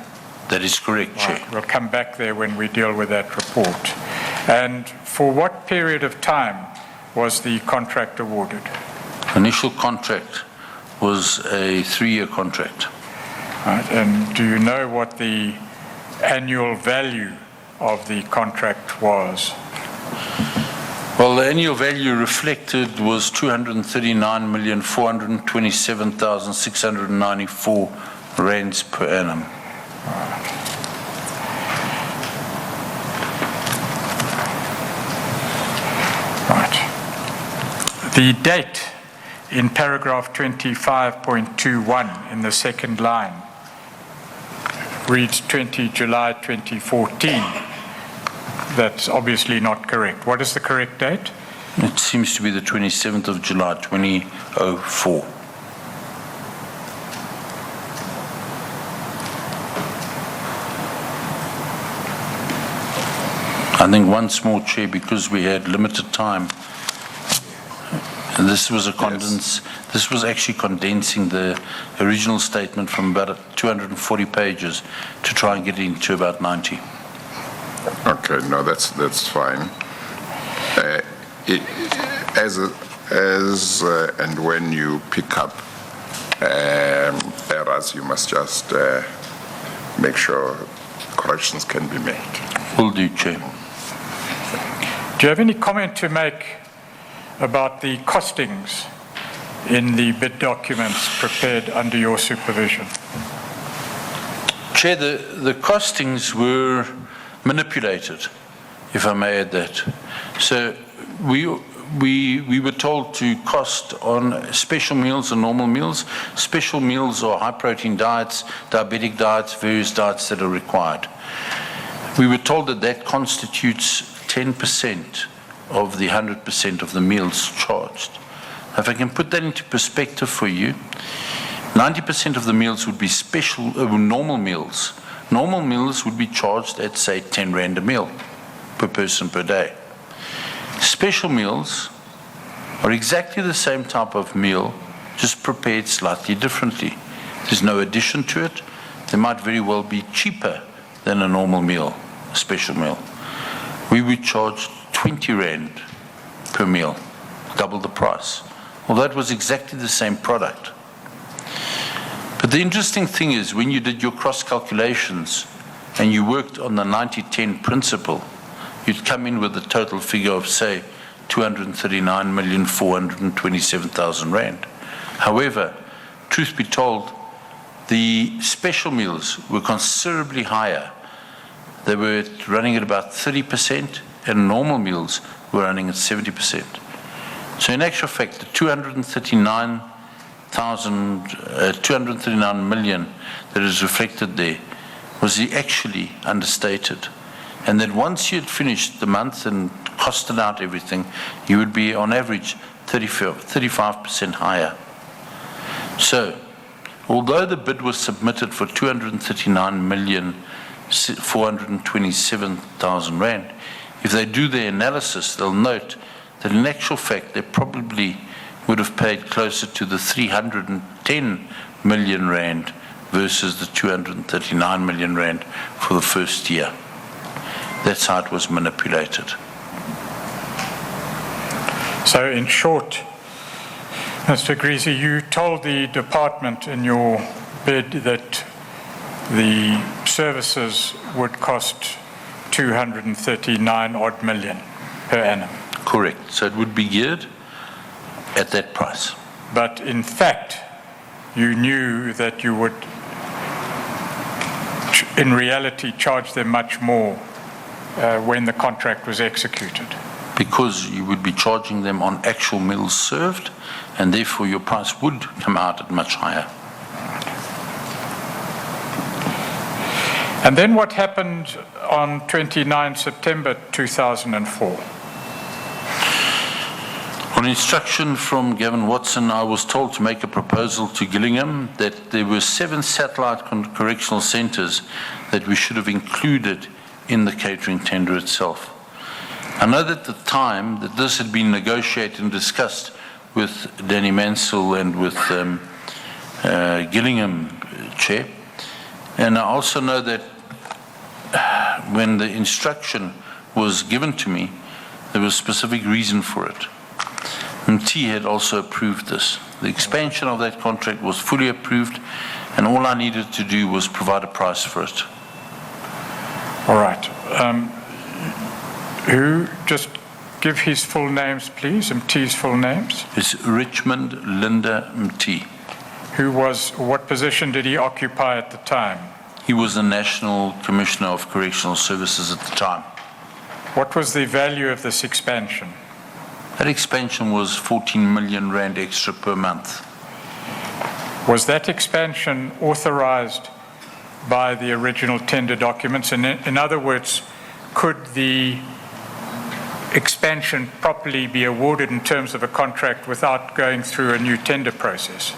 That is correct, Chair. Right. We'll come back there when we deal with that report. And for what period of time was the contract awarded? Initial contract was a 3-year contract. Right. And do you know what the annual value of the contract was? Well, the annual value reflected was 239,427,694 rands per annum. Right. The date in paragraph 25.21 in the second line reads 20 July 2014. That's obviously not correct. What is the correct date? It seems to be the 27th of July, 2004. I think once more, Chair, because we had limited time, and this was this was actually condensing the original statement from about 240 pages to try and get it into about 90. Okay, no, that's fine. And when you pick up errors, you must just make sure corrections can be made. Will do, Chair. Do you have any comment to make about the costings in the bid documents prepared under your supervision? Chair, the costings were manipulated, if I may add that. So we were told to cost on special meals and normal meals. Special meals are high-protein diets, diabetic diets, various diets that are required. We were told that that constitutes 10% of the 100% of the meals charged. Now, if I can put that into perspective for you, 90% of the meals would be normal meals. Normal meals would be charged at, say, 10 rand a meal per person per day. Special meals are exactly the same type of meal, just prepared slightly differently. There's no addition to it. They might very well be cheaper than a normal meal, a special meal. We would charge 20 rand per meal, double the price. Well, that was exactly the same product. But the interesting thing is, when you did your cross calculations and you worked on the 90-10 principle, you'd come in with a total figure of, say, 239,427,000 rand. However, truth be told, the special meals were considerably higher. They were running at about 30%, and normal meals were running at 70%. So in actual fact, the 239 million that is reflected there was actually understated. And that once you had finished the month and costed out everything, you would be on average 35% higher. So, although the bid was submitted for 239,427,000 rand, if they do their analysis, they'll note that in actual fact they probably would have paid closer to the 310 million rand versus the 239 million rand for the first year. That's how it was manipulated. So in short, Mr. Agrizzi, you told the department in your bid that the services would cost 239 odd million per annum. Correct. So it would be geared at that price. But in fact, you knew that you would, in reality, charge them much more when the contract was executed. Because you would be charging them on actual meals served, and therefore your price would come out at much higher. And then what happened on 29 September 2004? On instruction from Gavin Watson, I was told to make a proposal to Gillingham that there were 7 satellite correctional centres that we should have included in the catering tender itself. I know that at the time that this had been negotiated and discussed with Danny Mansell and with Gillingham Chair. And I also know that when the instruction was given to me, there was a specific reason for it. MT had also approved this. The expansion of that contract was fully approved, and all I needed to do was provide a price for it. All right. Who, just give his full names, please, MT's full names. It's Richmond Linda MT. What position did he occupy at the time? He was the National Commissioner of Correctional Services at the time. What was the value of this expansion? That expansion was 14 million rand extra per month. Was that expansion authorized by the original tender documents? And in other words, could the expansion properly be awarded in terms of a contract without going through a new tender process?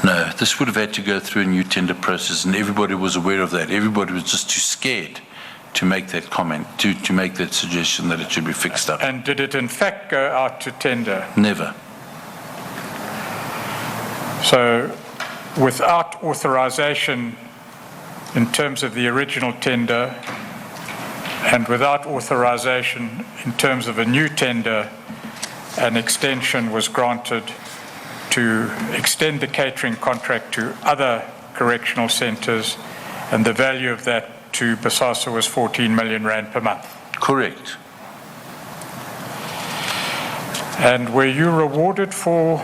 No, this would have had to go through a new tender process, and everybody was aware of that. Everybody was just too scared to make that comment, to make that suggestion that it should be fixed up. And did it in fact go out to tender? Never. So without authorization in terms of the original tender and without authorization in terms of a new tender, an extension was granted to extend the catering contract to other correctional centres, and the value of that to Bosasa was 14 million rand per month. Correct. And were you rewarded for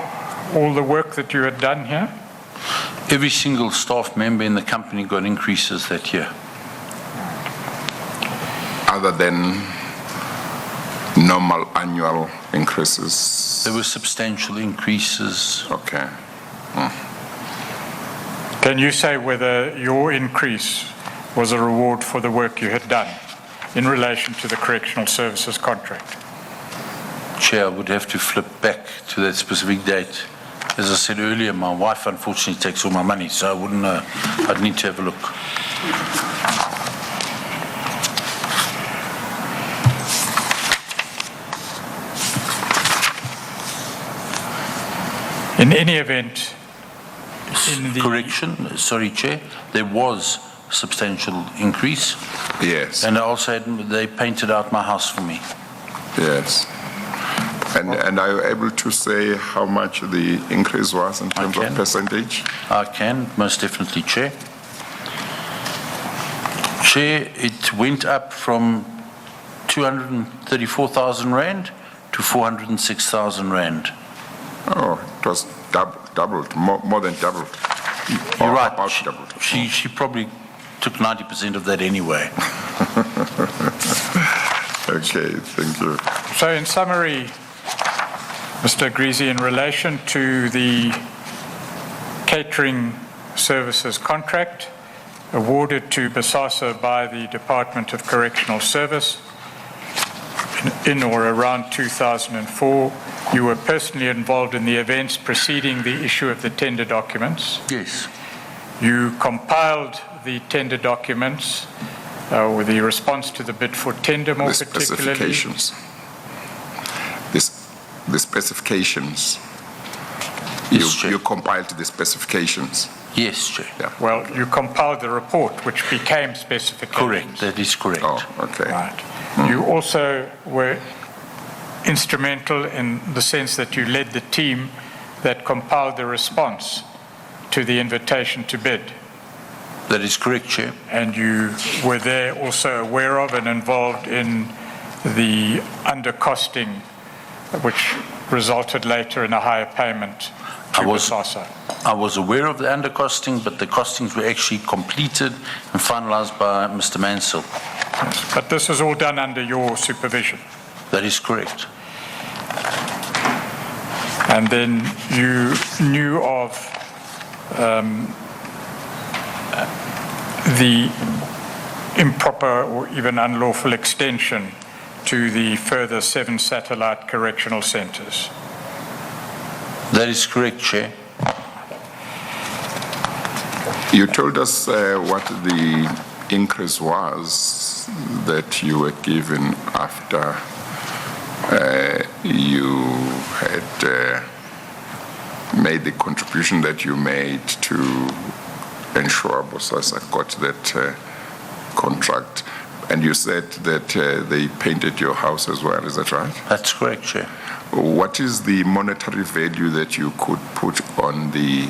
all the work that you had done here? Every single staff member in the company got increases that year. Other than normal annual increases? There were substantial increases. Okay. Can you say whether your increase was a reward for the work you had done in relation to the correctional services contract? Chair, I would have to flip back to that specific date. As I said earlier, my wife unfortunately takes all my money, so I wouldn't know. I'd need to have a look. In any event, Correction, sorry, Chair, there was substantial increase. Yes. And I also they painted out my house for me. Yes. And are you able to say how much the increase was in terms of percentage? I can, most definitely, Chair. Chair, it went up from 234,000 Rand to 406,000 Rand. Oh, it was doubled, more than doubled. You're Or right. about doubled. She probably took 90% of that anyway. Okay, thank you. so in summary, Mr. Agrizzi, in relation to the catering services contract awarded to Bosasa by the Department of Correctional Service in or around 2004, you were personally involved in the events preceding the issue of the tender documents. Yes. You compiled the tender documents with the response to the bid for tender, more The particularly. specifications. The specifications. Yes, Chair. You compiled the specifications. Yes, Chair. Yeah. Well, you compiled the report, which became specifications. Correct. That is correct. Oh, okay. Right. You also were instrumental in the sense that you led the team that compiled the response to the invitation to bid. That is correct, Chair. And you were there also aware of and involved in the undercosting, which resulted later in a higher payment to Bosasa. I was aware of the undercosting, but the costings were actually completed and finalized by Mr. Mansell. But this was all done under your supervision. That is correct. And then you knew of the improper or even unlawful extension to the further 7 satellite correctional centres? That is correct, Chair. You told us what the increase was that you were given after you had made the contribution that you made to ensure Bosasa got that contract. And you said that they painted your house as well, is that right? That's correct, Chair. What is the monetary value that you could put on the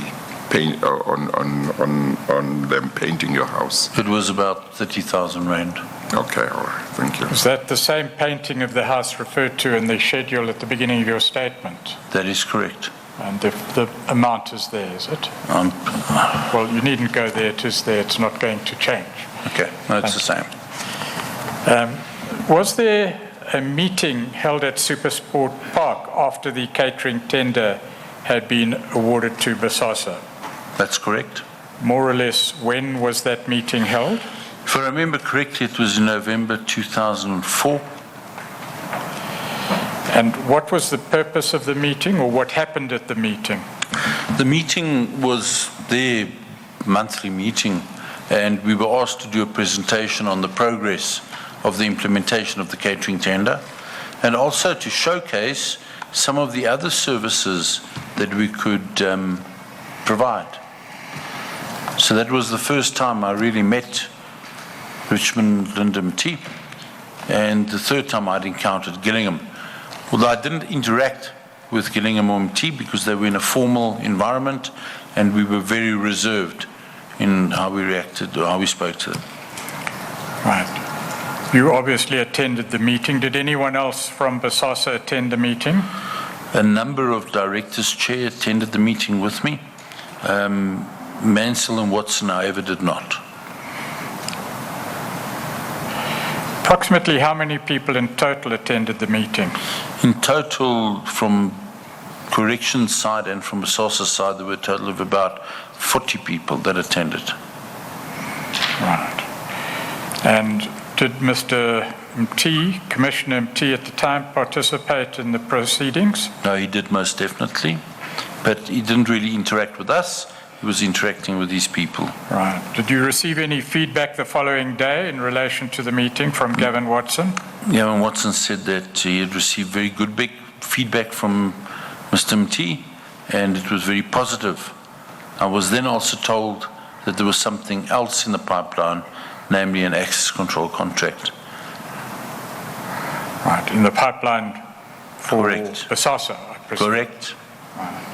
paint, on them painting your house? It was about 30,000 rand. Okay, all right, thank you. Is that the same painting of the house referred to in the schedule at the beginning of your statement? That is correct. And the amount is there, is it? Well, you needn't go there, it is there, it's not going to change. Okay, no, it's the same. Was there a meeting held at Supersport Park after the catering tender had been awarded to Bosasa? That's correct. More or less, when was that meeting held? If I remember correctly, it was in November 2004. And what was the purpose of the meeting, or what happened at the meeting? The meeting was their monthly meeting, and we were asked to do a presentation on the progress of the implementation of the catering tender, and also to showcase some of the other services that we could provide. So that was the first time I really met Richmond Linda Mt, and the third time I'd encountered Gillingham. Although I didn't interact with Gillingham or MT because they were in a formal environment and we were very reserved in how we reacted or how we spoke to them. Right. You obviously attended the meeting. Did anyone else from Bosasa attend the meeting? A number of directors, Chair, attended the meeting with me. Mansell and Watson, however, did not. Approximately how many people in total attended the meeting? In total, from corrections side and from Bosasa side, there were a total of about 40 people that attended. Right. And did Mr. MT, Commissioner MT at the time, participate in the proceedings? No, he did most definitely, but he didn't really interact with us. He was interacting with these people. Right. Did you receive any feedback the following day in relation to the meeting from Gavin Watson? Gavin Watson said that he had received very good big feedback from Mr. MT, and it was very positive. I was then also told that there was something else in the pipeline, namely an access control contract. Right. In the pipeline for Correct. Bosasa, I presume? Correct. Right.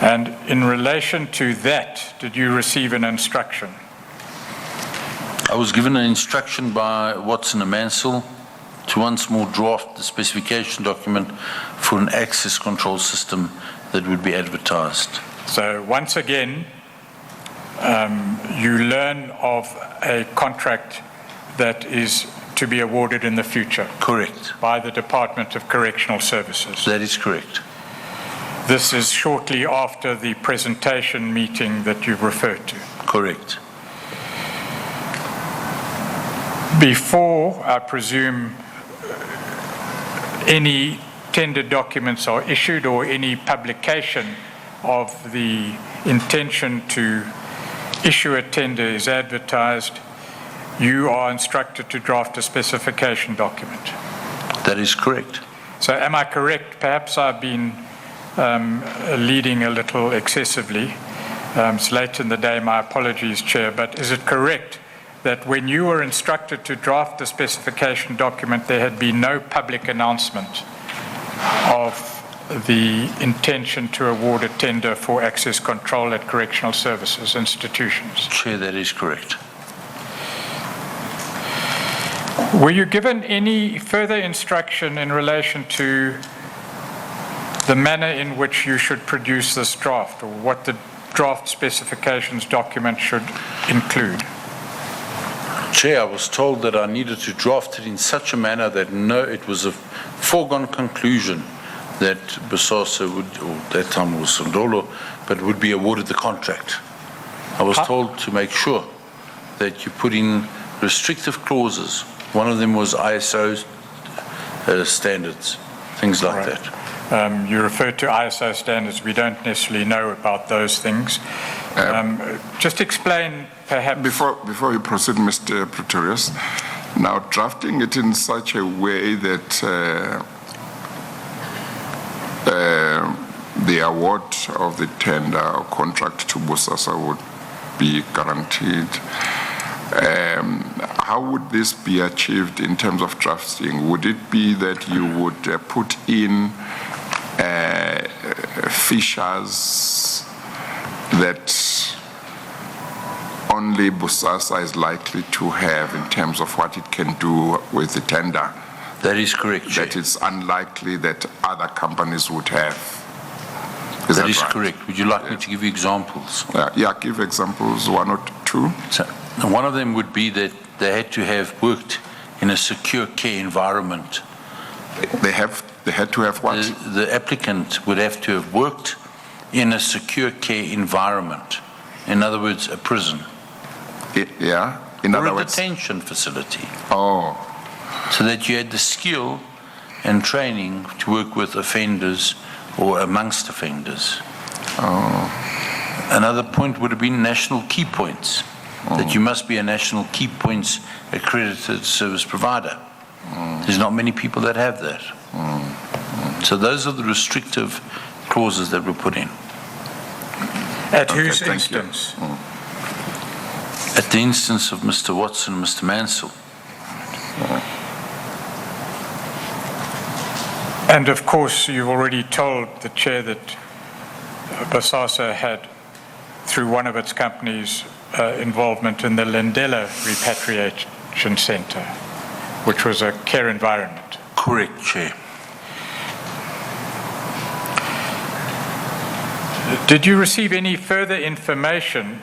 And in relation to that, did you receive an instruction? I was given an instruction by Watson and Mansell to once more draft the specification document for an access control system that would be advertised. So once again, you learn of a contract that is to be awarded in the future. Correct. By the Department of Correctional Services. That is correct. This is shortly after the presentation meeting that you've referred to. Correct. Before, I presume, any tender documents are issued or any publication of the intention to issue a tender is advertised, you are instructed to draft a specification document. That is correct. So am I correct? Perhaps I've been leading a little excessively. It's late in the day, my apologies, Chair, but is it correct that when you were instructed to draft the specification document, there had been no public announcement of the intention to award a tender for access control at correctional services institutions? Chair, that is correct. Were you given any further instruction in relation to the manner in which you should produce this draft, or what the draft specifications document should include? Chair, I was told that I needed to draft it in such a manner that it was a foregone conclusion that Bosasa would, or that time was Sondolo, but would be awarded the contract. I was told to make sure that you put in restrictive clauses. One of them was ISO standards, things like Right. that. You referred to ISO standards. We don't necessarily know about those things. Just explain, perhaps. Before you proceed, Mr. Pretorius, now drafting it in such a way that the award of the tender or contract to Bosasa would be guaranteed. How would this be achieved in terms of drafting? Would it be that you would put in features that only Bosasa is likely to have in terms of what it can do with the tender? That is correct, Chair. That it's unlikely that other companies would have. That is right? correct. Would you like me to give you examples? Yeah, give examples, one or two. So, one of them would be that they had to have worked in a secure care environment. They had to have what? The applicant would have to have worked in a secure care environment. In other words, a prison. Yeah, in Or other a words. detention facility. Oh, So that you had the skill and training to work with offenders or amongst offenders. Another point would have been national key points, that you must be a national key points accredited service provider. There's not many people that have that. So those are the restrictive clauses that were put in. At whose thank you. instance? At the instance of Mr. Watson and Mr. Mansell. And of course, you've already told the Chair that Bosasa had, through one of its companies, involvement in the Lendela Repatriation Centre, which was a care environment. Correct, Chair. Did you receive any further information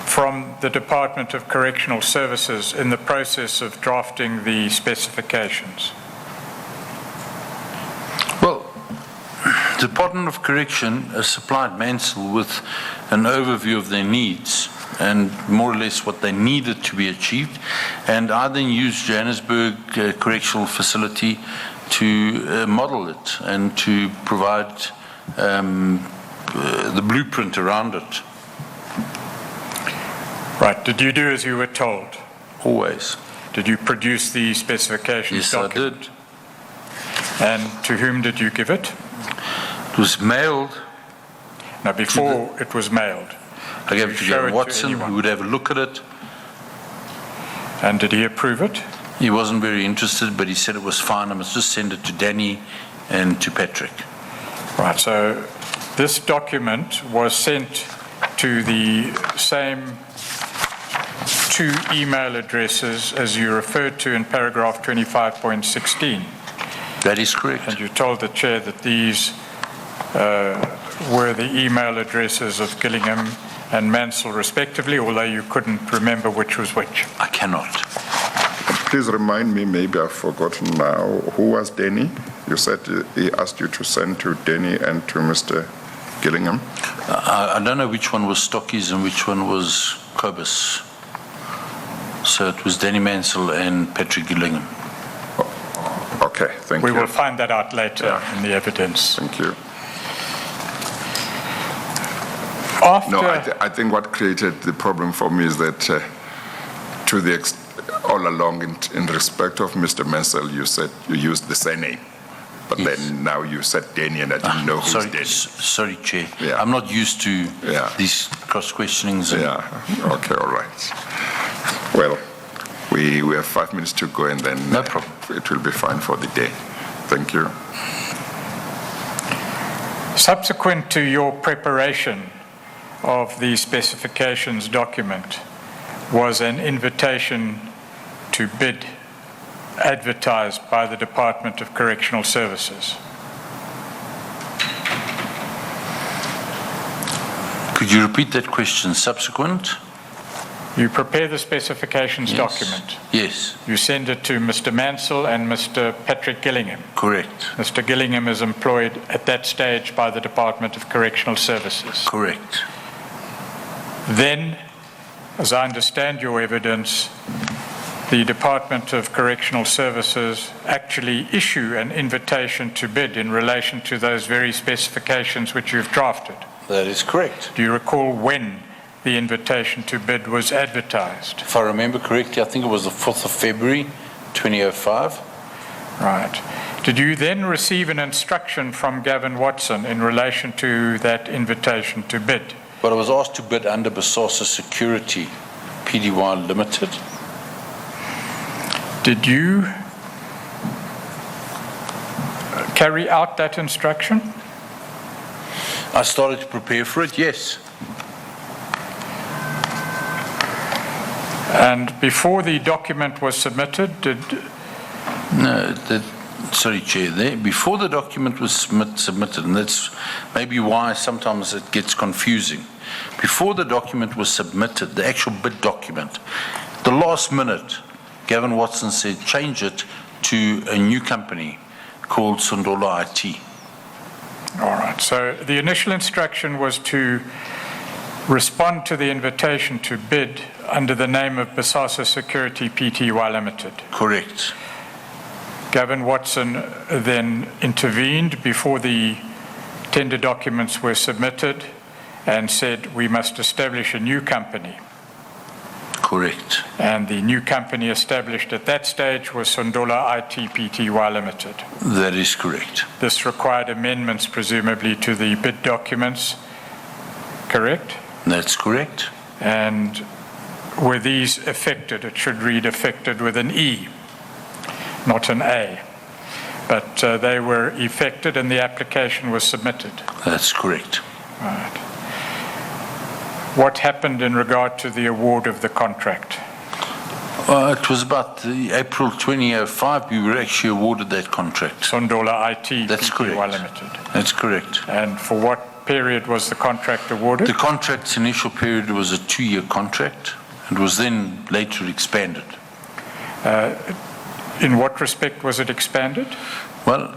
from the Department of Correctional Services in the process of drafting the specifications? Well, the Department of Correction supplied Mansell with an overview of their needs and more or less what they needed to be achieved. And I then used Johannesburg Correctional Facility to model it and to provide the blueprint around it. Right. Did you do as you were told? Always. Did you produce the specifications Yes, document? I did. And to whom did you give it? It was mailed. Now, before it was mailed. I gave it you to show Gavin it to Watson, anyone? who would have a look at it. And did he approve it? He wasn't very interested, but he said it was fine. I must just send it to Danny and to Patrick. Right. So this document was sent to the same two email addresses as you referred to in paragraph 25.16. That is correct. And you told the Chair that these were the email addresses of Gillingham and Mansell respectively, although you couldn't remember which was which. I cannot. please remind me, maybe I've forgotten now, who was Danny? You said he asked you to send to Danny and to Mr. Gillingham. I don't know which one was Stockies and which one was Cobus. So it was Danny Mansell and Patrick Gillingham. Okay, thank We you. will find that out later in the evidence. Thank you. After, No, I think what created the problem for me is that all along in respect of Mr. Mansell, you said you used the surname. But Yes. then now you said Danny and I didn't know who's Sorry, Danny. sorry, Chair. Yeah. I'm not used to Yeah. these cross-questionings. and- Yeah, okay, all right. Well, we have 5 minutes to go and then No problem. It will be fine for the day. Thank you. subsequent to your preparation of the specifications document was an invitation to bid advertised by the Department of Correctional Services. Could you repeat that question? Subsequent? You prepare the specifications Yes. document. Yes, You send it to Mr. Mansell and Mr. Patrick Gillingham. correct, Mr. Gillingham is employed at that stage by the Department of Correctional Services. correct. Then as I understand your evidence, the Department of Correctional Services actually issue an invitation to bid in relation to those very specifications which you've drafted. That is correct. Do you recall when the invitation to bid was advertised? If I remember correctly, I think it was the 4th of February, 2005. Right. Did you then receive an instruction from Gavin Watson in relation to that invitation to bid? But I was asked to bid under Bosasa Security Pty Limited. Did you carry out that instruction? I started to prepare for it, yes. And before the document was submitted, Sorry, Chair, before the document was submitted, and that's maybe why sometimes it gets confusing. Before the document was submitted, the actual bid document, the last minute, Gavin Watson said, change it to a new company called Sondola IT. All right. So the initial instruction was to respond to the invitation to bid under the name of Bosasa Security Pty Limited. Correct. Gavin Watson then intervened before the tender documents were submitted and said we must establish a new company. Correct. And the new company established at that stage was Sondola IT Pty Limited. That is correct. This required amendments, presumably, to the bid documents, correct? That's correct. And were these affected? It should read affected with an E, not an A. But they were effected and the application was submitted. That's correct. Right. What happened in regard to the award of the contract? It was about the April 2005 we were actually awarded that contract. Sondola IT That's Pty correct. Limited. That's correct. And for what period was the contract awarded? The contract's initial period was a 2-year contract. It was then later expanded. In what respect was it expanded? Well,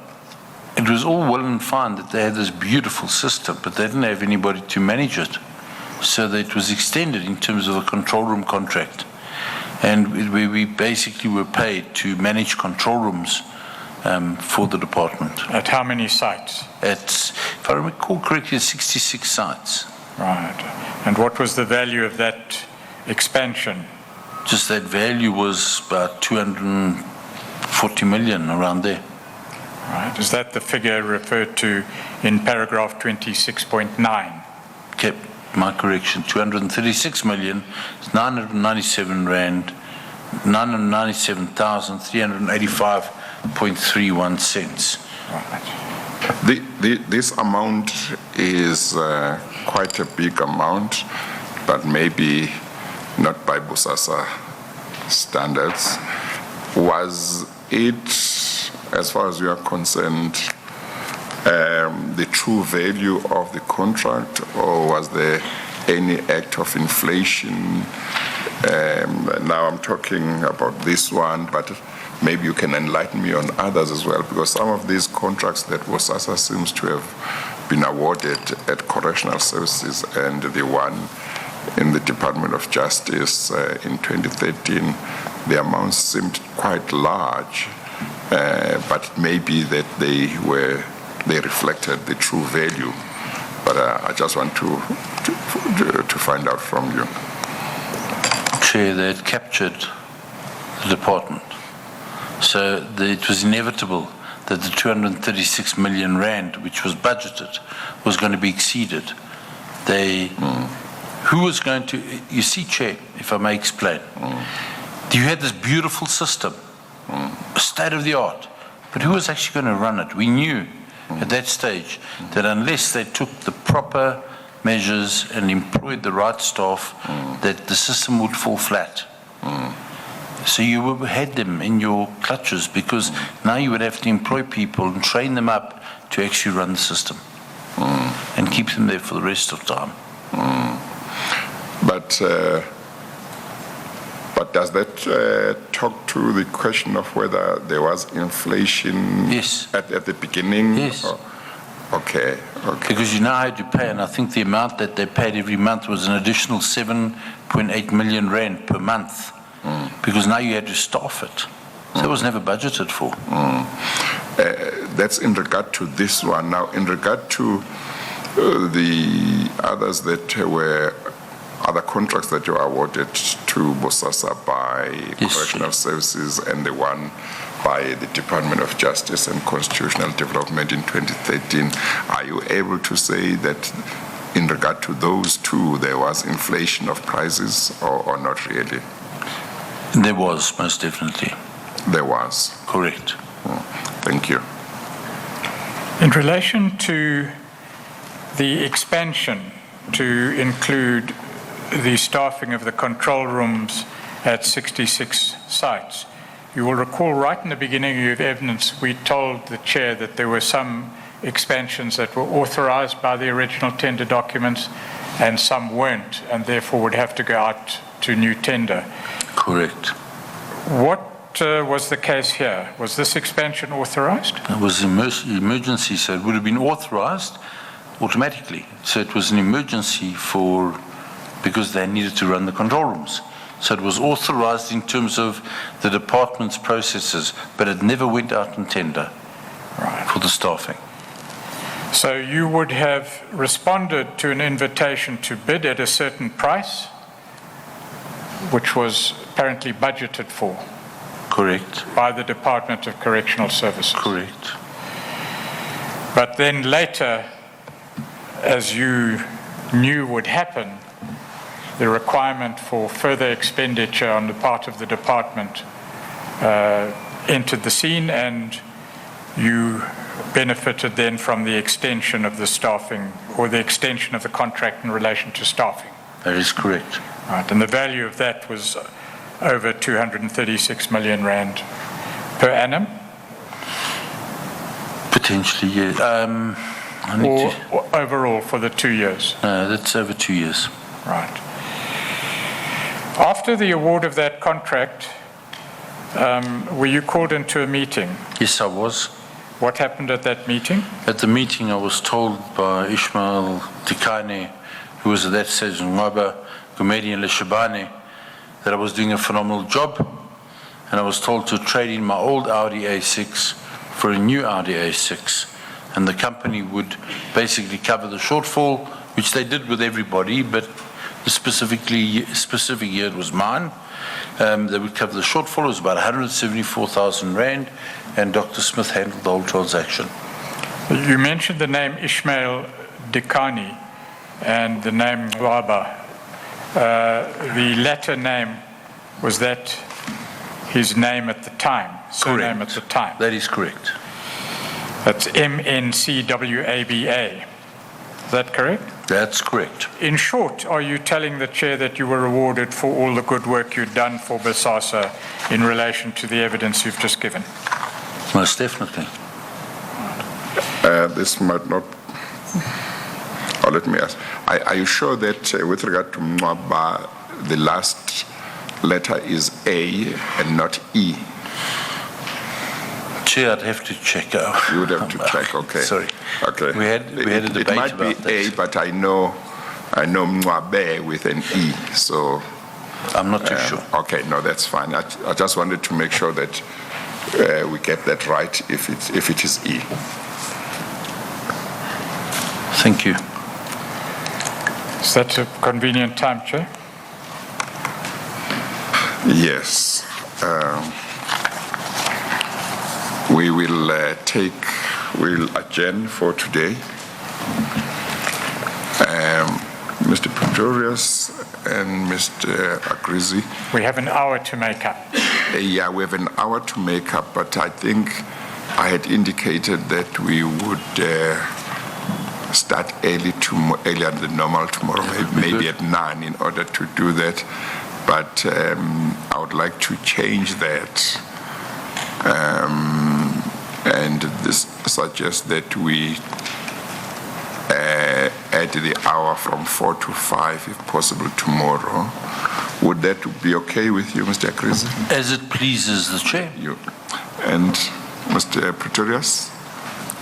it was all well and fine that they had this beautiful system, but they didn't have anybody to manage it. So that it was extended in terms of a control room contract. And we basically were paid to manage control rooms for the department. At how many sites? If I recall correctly, 66 sites. Right. And what was the value of that expansion? Just that value was about 240 million, around there. Right. Is that the figure referred to in paragraph 26.9? Okay, my correction, 236 million, 997 rand, 997,385.31 cents. Right. This amount is quite a big amount, but maybe not by Bosasa standards. Was it, as far as you are concerned, the true value of the contract, or was there any act of inflation? Now I'm talking about this one, but maybe you can enlighten me on others as well, because some of these contracts that Bosasa seems to have been awarded at correctional services and the one in the Department of Justice in 2013, the amounts seemed quite large, but maybe that they reflected the true value. But I just want to find out from you. Chair, they had captured the department. So it was inevitable that the 236 million rand, which was budgeted, was going to be exceeded. Who was going to, you see, Chair, if I may explain, you had this beautiful system, state of the art, but who was actually going to run it? We knew at that stage that unless they took the proper measures and employed the right staff, that the system would fall flat. So you had them in your clutches, because now you would have to employ people and train them up to actually run the system and keep them there for the rest of time. But does that talk to the question of whether there was inflation Yes. at the beginning? Yes. Okay. Because you now had to pay, and I think the amount that they paid every month was an additional 7.8 million rand per month, because now you had to staff it. So it was never budgeted for. That's in regard to this one. Now, in regard to the others that were other contracts that were awarded to Bosasa by Correctional Services and the one by the Department of Justice and Constitutional Development in 2013, are you able to say that in regard to those two there was inflation of prices or not really? There was, most definitely. There was. Correct. Thank you. In relation to the expansion to include the staffing of the control rooms at 66 sites, you will recall right in the beginning of your evidence, we told the chair that there were some expansions that were authorized by the original tender documents and some weren't, and therefore would have to go out to new tender. Correct. What was the case here? Was this expansion authorized? It was emergency, so it would have been authorized automatically. So it was an emergency because they needed to run the control rooms. So it was authorized in terms of the department's processes, but it never went out in tender for the staffing. So you would have responded to an invitation to bid at a certain price, which was apparently budgeted for. Correct. By the Department of Correctional Services. Correct. But then later, as you knew would happen, the requirement for further expenditure on the part of the department entered the scene, and you benefited then from the extension of the staffing or the extension of the contract in relation to staffing. That is correct. Right, and the value of that was over 236 million rand per annum? Potentially, yeah. Or overall for the 2 years? That's over 2 years. Right. After the award of that contract, were you called into a meeting? Yes, I was. What happened at that meeting? At the meeting, I was told by Ishmael Dikane, who was at that stage Nwaba, Gumedi and Leshabane, that I was doing a phenomenal job, and I was told to trade in my old Audi A6 for a new Audi A6, and the company would basically cover the shortfall, which they did with everybody, but the specific year it was mine. They would cover the shortfall. It was about 174,000 rand, and Dr. Smith handled the whole transaction. You mentioned the name Ishmael Dikani and the name Nwaba. The latter name, was that his name at the time? Surname at the time? That is correct. That's MNCWABA. Is that correct? That's correct. In short, are you telling the chair that you were rewarded for all the good work you'd done for Bosasa in relation to the evidence you've just given? Most definitely. This might not. Oh, let me ask. Are you sure that with regard to Mwaba, the last letter is A and not E? Chair, I'd have to check out. You would have to check, okay. Sorry. Okay. We had a debate it might about be A, that. but I know Mwabe with an E, so. I'm not too sure. Okay, no, that's fine. I just wanted to make sure that we get that right if it is E. Thank you. Is that a convenient time, Chair? Yes. We'll adjourn for today. Mr. Pretorius and Mr. Agrizzi. We have an hour to make up. Yeah, we have an hour to make up, but I think I had indicated that we would start earlier than normal tomorrow, maybe at 9 in order to do that. But I would like to change that. And this suggests that we add the hour from 4 to 5, if possible, tomorrow. Would that be okay with you, Mr. Agrizzi? As it pleases the chair. You. And Mr. Pretorius?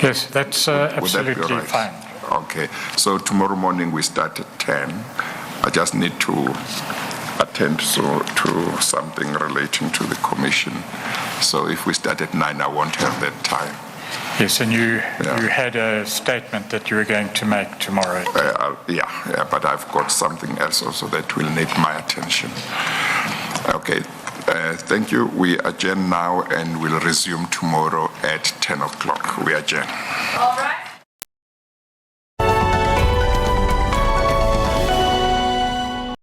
Yes, that's Would that be absolutely all right? fine. Okay, so tomorrow morning we start at 10. I just need to attend to something relating to the commission. So if we start at 9, I won't have that time. Yes, and you Yeah. had a statement that you were going to make tomorrow. Yeah, but I've got something else also that will need my attention. Okay, thank you. We adjourn now and we'll resume tomorrow at 10 o'clock. We adjourn. All right.